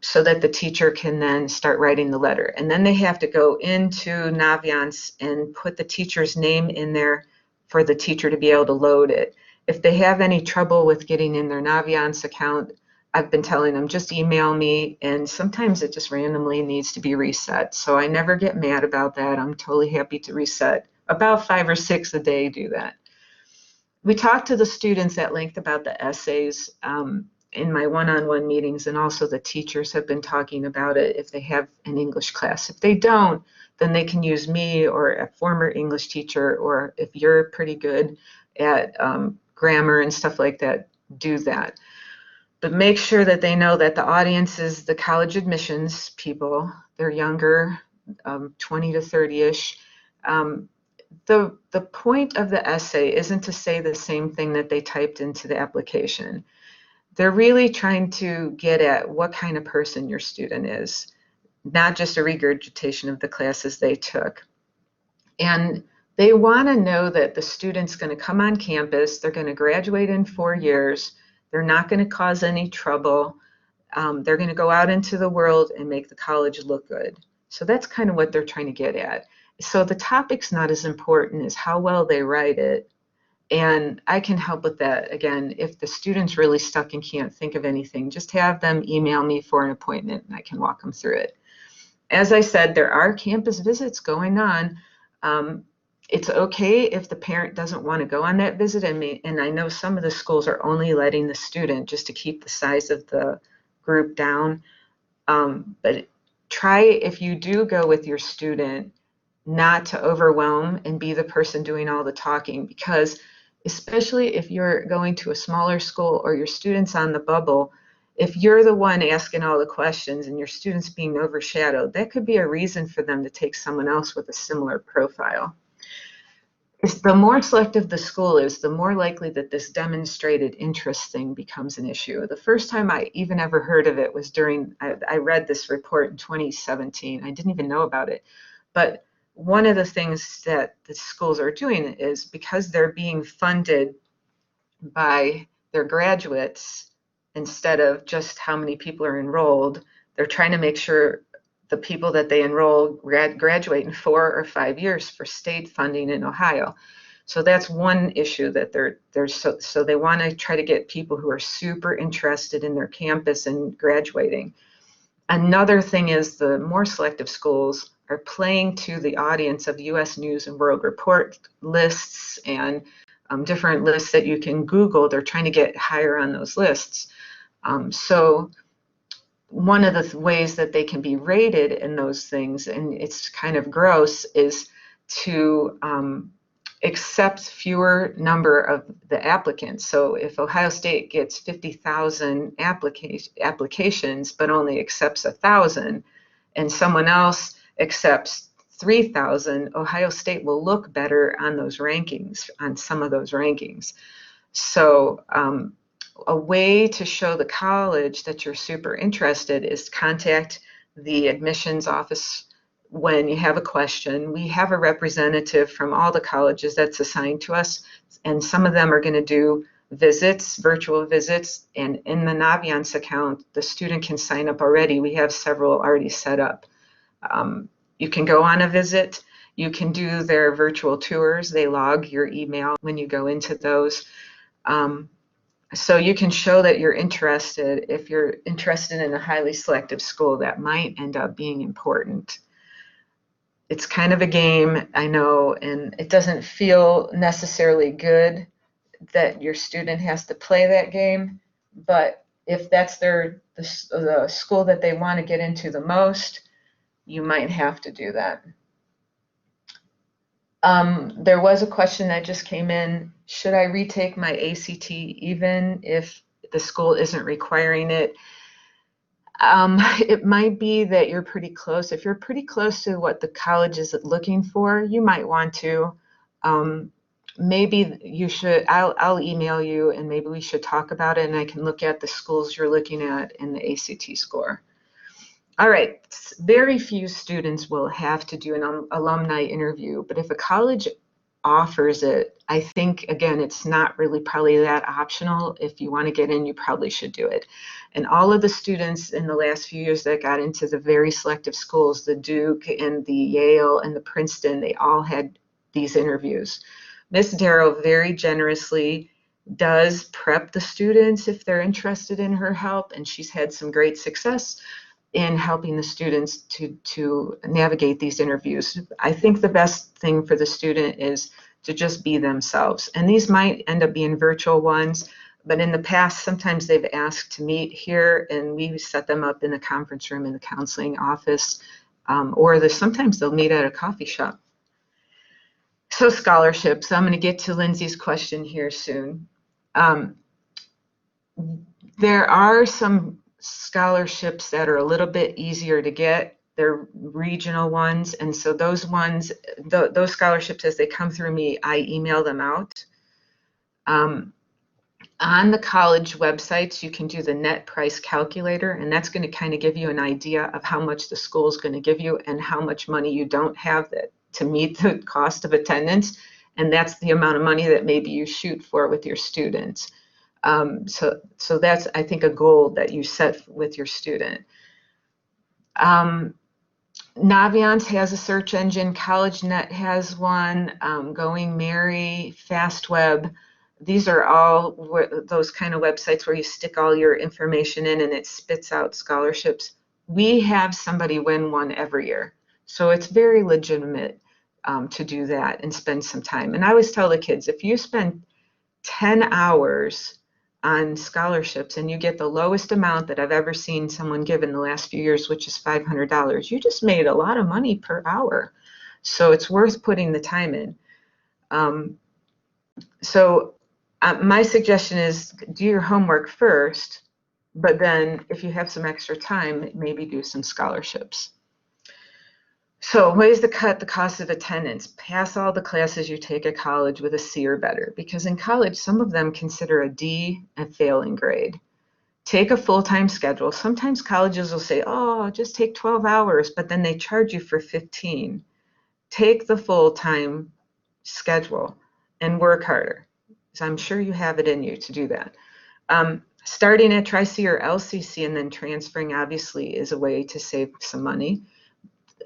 so that the teacher can then start writing the letter. And then they have to go into Naviance and put the teacher's name in there for the teacher to be able to load it. If they have any trouble with getting in their Naviance account, I've been telling them just email me, and sometimes it just randomly needs to be reset. So I never get mad about that. I'm totally happy to reset. About 5 or 6 a day do that. We talked to the students at length about the essays in my one-on-one meetings, and also the teachers have been talking about it if they have an English class. If they don't, then they can use me or a former English teacher, or if you're pretty good at grammar and stuff like that, do that. But make sure that they know that the audience is the college admissions people. They're younger, 20 to 30-ish. The point of the essay isn't to say the same thing that they typed into the application. They're really trying to get at what kind of person your student is, not just a regurgitation of the classes they took. And they want to know that the student's going to come on campus, they're going to graduate in 4 years, they're not going to cause any trouble, they're going to go out into the world and make the college look good. So that's kind of what they're trying to get at. So the topic's not as important as how well they write it. And I can help with that. Again, if the student's really stuck and can't think of anything, just have them email me for an appointment and I can walk them through it. As I said, there are campus visits going on. It's okay if the parent doesn't want to go on that visit. And I know some of the schools are only letting the student just to keep the size of the group down. But try, if you do go with your student, not to overwhelm and be the person doing all the talking, because especially if you're going to a smaller school or your student's on the bubble, if you're the one asking all the questions and your student's being overshadowed, that could be a reason for them to take someone else with a similar profile. The more selective the school is, the more likely that this demonstrated interest thing becomes an issue. The first time I even ever heard of it was I read this report in 2017. I didn't even know about it. But one of the things that the schools are doing is, because they're being funded by their graduates instead of just how many people are enrolled, they're trying to make sure the people that they enroll graduate in 4 or 5 years for state funding in Ohio. So that's one issue that so they want to try to get people who are super interested in their campus and graduating. Another thing is the more selective schools are playing to the audience of U.S. News and World Report lists and different lists that you can Google. They're trying to get higher on those lists. So one of the ways that they can be rated in those things, and it's kind of gross, is to accept fewer number of the applicants. So if Ohio State gets 50,000 applications but only accepts 1,000, and someone else accepts 3,000, Ohio State will look better on those rankings, on some of those rankings. So a way to show the college that you're super interested is contact the admissions office when you have a question. We have a representative from all the colleges that's assigned to us, and some of them are going to do visits, virtual visits, and in the Naviance account, the student can sign up already. We have several already set up. You can go on a visit. You can do their virtual tours. They log your email when you go into those. So you can show that you're interested. If you're interested in a highly selective school, that might end up being important. It's kind of a game, I know, and it doesn't feel necessarily good that your student has to play that game, but if that's the school that they want to get into the most, you might have to do that. There was a question that just came in, should I retake my ACT even if the school isn't requiring it? It might be that you're pretty close. If you're pretty close to what the college is looking for, you might want to. Maybe you should, I'll email you and maybe we should talk about it and I can look at the schools you're looking at and the ACT score. All right, very few students will have to do an alumni interview, but if a college offers it, I think, again, it's not really probably that optional. If you want to get in, you probably should do it. And all of the students in the last few years that got into the very selective schools, the Duke and the Yale and the Princeton, they all had these interviews. Miss Darrow very generously does prep the students if they're interested in her help, and she's had some great success in helping the students to navigate these interviews. I think the best thing for the student is to just be themselves. And these might end up being virtual ones, but in the past, sometimes they've asked to meet here and we set them up in the conference room in the counseling office, or sometimes they'll meet at a coffee shop. So scholarships, I'm gonna get to Lindsay's question here soon. There are some scholarships that are a little bit easier to get. They're regional ones, and so those ones, those scholarships, as they come through me, I email them out. On the college websites, you can do the net price calculator, and that's going to kind of give you an idea of how much the school is going to give you and how much money you don't have to meet the cost of attendance, and that's the amount of money that maybe you shoot for with your students. So that's, I think, a goal that you set with your student. Naviance has a search engine, CollegeNet has one, Going Merry, FastWeb. These are all those kind of websites where you stick all your information in and it spits out scholarships. We have somebody win one every year. So it's very legitimate to do that and spend some time. And I always tell the kids, if you spend 10 hours on scholarships and you get the lowest amount that I've ever seen someone give in the last few years, which is $500, you just made a lot of money per hour. So it's worth putting the time in. My suggestion is do your homework first, but then if you have some extra time, maybe do some scholarships. So ways to cut the cost of attendance. Pass all the classes you take at college with a C or better, because in college, some of them consider a D a failing grade. Take a full-time schedule. Sometimes colleges will say, oh, just take 12 hours, but then they charge you for 15. Take the full-time schedule and work harder. So I'm sure you have it in you to do that. Starting at Tri-C or LCC and then transferring obviously is a way to save some money.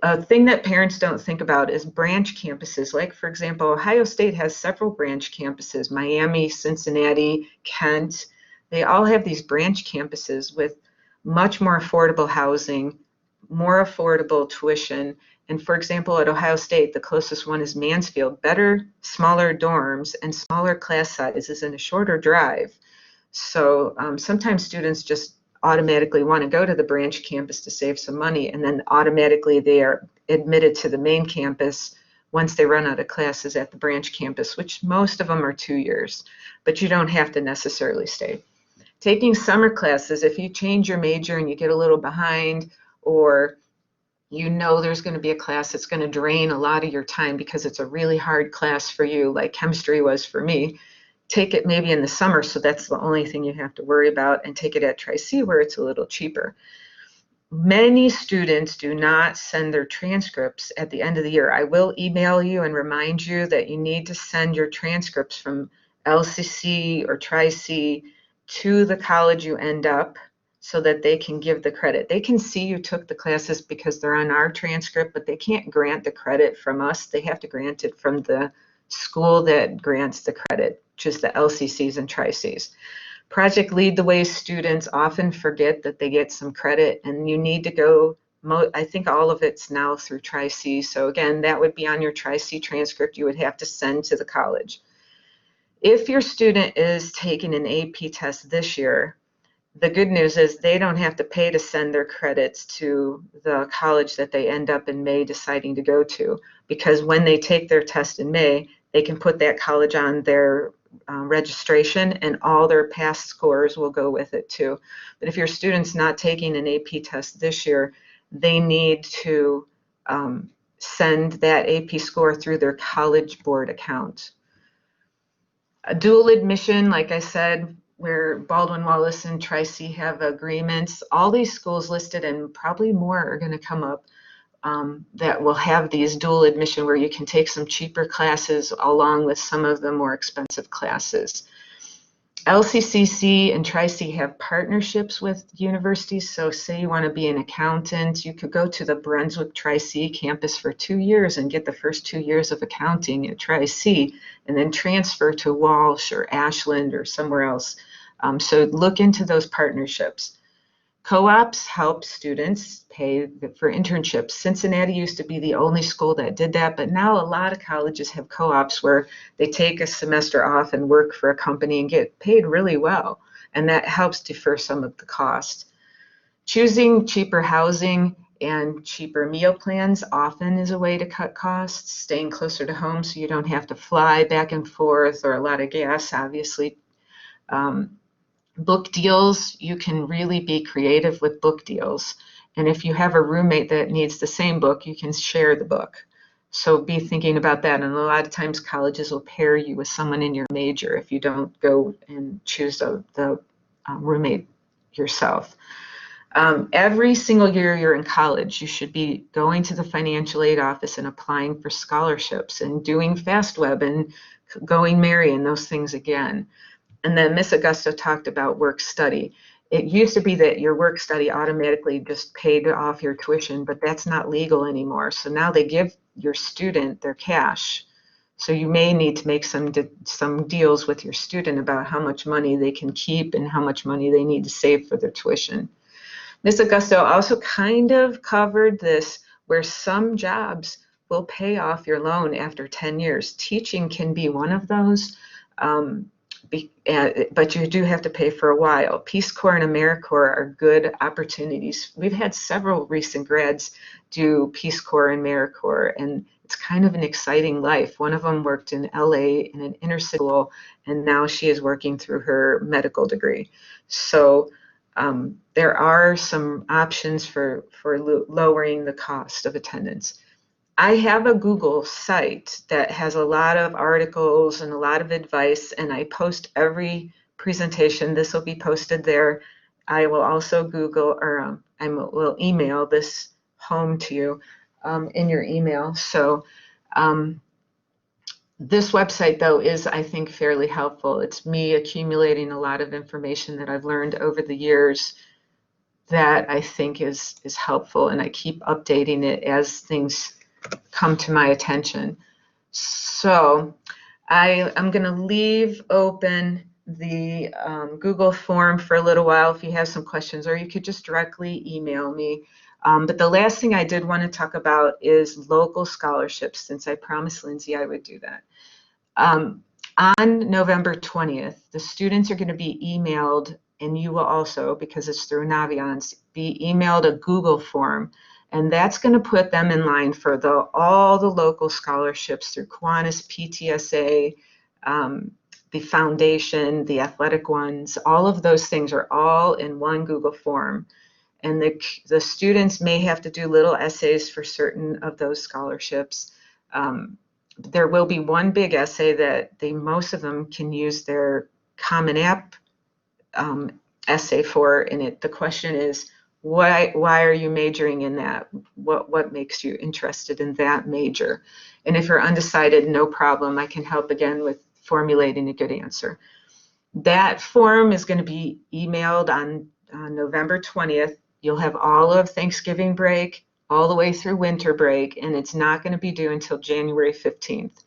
A thing that parents don't think about is branch campuses. Like, for example, Ohio State has several branch campuses, Miami, Cincinnati, Kent. They all have these branch campuses with much more affordable housing, more affordable tuition. And for example, at Ohio State, the closest one is Mansfield, better, smaller dorms and smaller class sizes and a shorter drive. So sometimes students just automatically want to go to the branch campus to save some money, and then automatically they are admitted to the main campus once they run out of classes at the branch campus, which most of them are 2 years, but you don't have to necessarily stay. Taking summer classes, if you change your major and you get a little behind, or you know there's going to be a class that's going to drain a lot of your time because it's a really hard class for you, like chemistry was for me, take it maybe in the summer, so that's the only thing you have to worry about, and take it at Tri-C where it's a little cheaper. Many students do not send their transcripts at the end of the year. I will email you and remind you that you need to send your transcripts from LCC or Tri-C to the college you end up so that they can give the credit. They can see you took the classes because they're on our transcript, but they can't grant the credit from us. They have to grant it from the school that grants the credit, which is the LCCs and Tri-Cs. Project Lead the Way students often forget that they get some credit, and you need to go, I think all of it's now through Tri-C. So again, that would be on your Tri-C transcript you would have to send to the college. If your student is taking an AP test this year, the good news is they don't have to pay to send their credits to the college that they end up in May deciding to go to, because when they take their test in May, they can put that college on their registration, and all their past scores will go with it too. But if your student's not taking an AP test this year, they need to send that AP score through their College Board account. A dual admission, like I said, where Baldwin Wallace and Tri-C have agreements, all these schools listed, and probably more are going to come up, that will have these dual admission where you can take some cheaper classes along with some of the more expensive classes. LCCC and Tri-C have partnerships with universities. So say you want to be an accountant, you could go to the Brunswick Tri-C campus for 2 years and get the first 2 years of accounting at Tri-C, and then transfer to Walsh or Ashland or somewhere else. So look into those partnerships. Co-ops help students pay for internships. Cincinnati used to be the only school that did that, but now a lot of colleges have co-ops where they take a semester off and work for a company and get paid really well, and that helps defer some of the cost. Choosing cheaper housing and cheaper meal plans often is a way to cut costs. Staying closer to home so you don't have to fly back and forth, or a lot of gas, obviously. Book deals, you can really be creative with book deals. And if you have a roommate that needs the same book, you can share the book. So be thinking about that. And a lot of times colleges will pair you with someone in your major if you don't go and choose the roommate yourself. Every single year you're in college, you should be going to the financial aid office and applying for scholarships and doing FastWeb and going Mary and those things again. And then Miss Augusto talked about work study. It used to be that your work study automatically just paid off your tuition, but that's not legal anymore. So now they give your student their cash. So you may need to make some deals with your student about how much money they can keep and how much money they need to save for their tuition. Miss Augusto also kind of covered this, where some jobs will pay off your loan after 10 years. Teaching can be one of those. But you do have to pay for a while. Peace Corps and AmeriCorps are good opportunities. We've had several recent grads do Peace Corps and AmeriCorps, and it's kind of an exciting life. One of them worked in LA in an inner city school, and now she is working through her medical degree. So there are some options for lowering the cost of attendance. I have a Google site that has a lot of articles and a lot of advice, and I post every presentation. This will be posted there. I will also I will email this home to you in your email. So this website, though, is, I think, fairly helpful. It's me accumulating a lot of information that I've learned over the years that I think is helpful, and I keep updating it as things come to my attention. So I'm going to leave open the Google form for a little while if you have some questions, or you could just directly email me. But the last thing I did want to talk about is local scholarships, since I promised Lindsay I would do that. On November 20th, the students are going to be emailed, and you will also, because it's through Naviance, be emailed a Google form. And that's going to put them in line for all the local scholarships through Kiwanis, PTSA, the foundation, the athletic ones. All of those things are all in one Google form. And the students may have to do little essays for certain of those scholarships. There will be one big essay that most of them can use their Common App essay for. And the question is, why are you majoring in that? What makes you interested in that major? And if you're undecided, no problem. I can help again with formulating a good answer. That form is going to be emailed on November 20th. You'll have all of Thanksgiving break, all the way through winter break, and it's not going to be due until January 15th.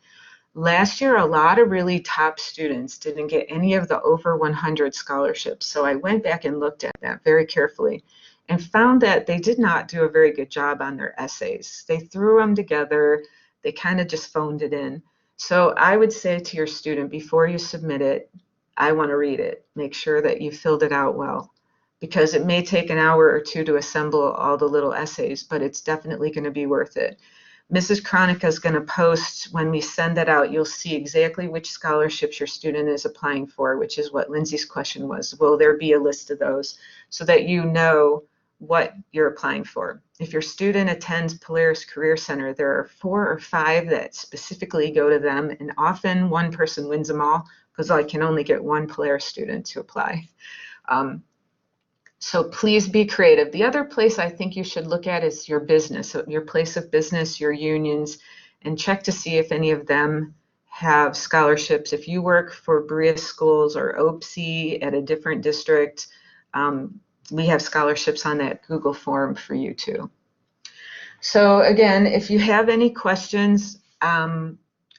Last year, a lot of really top students didn't get any of the over 100 scholarships. So I went back and looked at that very carefully and found that they did not do a very good job on their essays. They threw them together. They kind of just phoned it in. So I would say to your student, before you submit it, I want to read it. Make sure that you filled it out well, because it may take an hour or two to assemble all the little essays, but it's definitely going to be worth it. Mrs. Kronika is going to post, when we send that out, you'll see exactly which scholarships your student is applying for, which is what Lindsay's question was. Will there be a list of those so that you know what you're applying for? If your student attends Polaris Career Center, there are 4 or 5 that specifically go to them, and often one person wins them all because I can only get one Polaris student to apply. So please be creative. The other place I think you should look at is your business, your place of business, your unions, and check to see if any of them have scholarships. If you work for Berea Schools or OPSI at a different district, we have scholarships on that Google form for you too. So again, if you have any questions,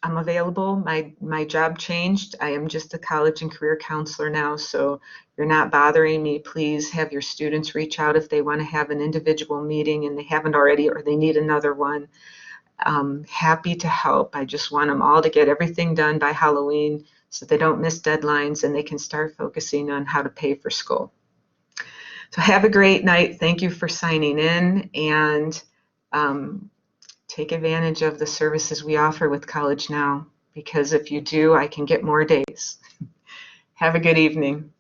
I'm available. My job changed. I am just a college and career counselor now, so you're not bothering me. Please have your students reach out if they want to have an individual meeting and they haven't already, or they need another one. Happy to help. I just want them all to get everything done by Halloween so they don't miss deadlines and they can start focusing on how to pay for school. So have a great night. Thank you for signing in, and take advantage of the services we offer with College Now, because if you do, I can get more days. Have a good evening.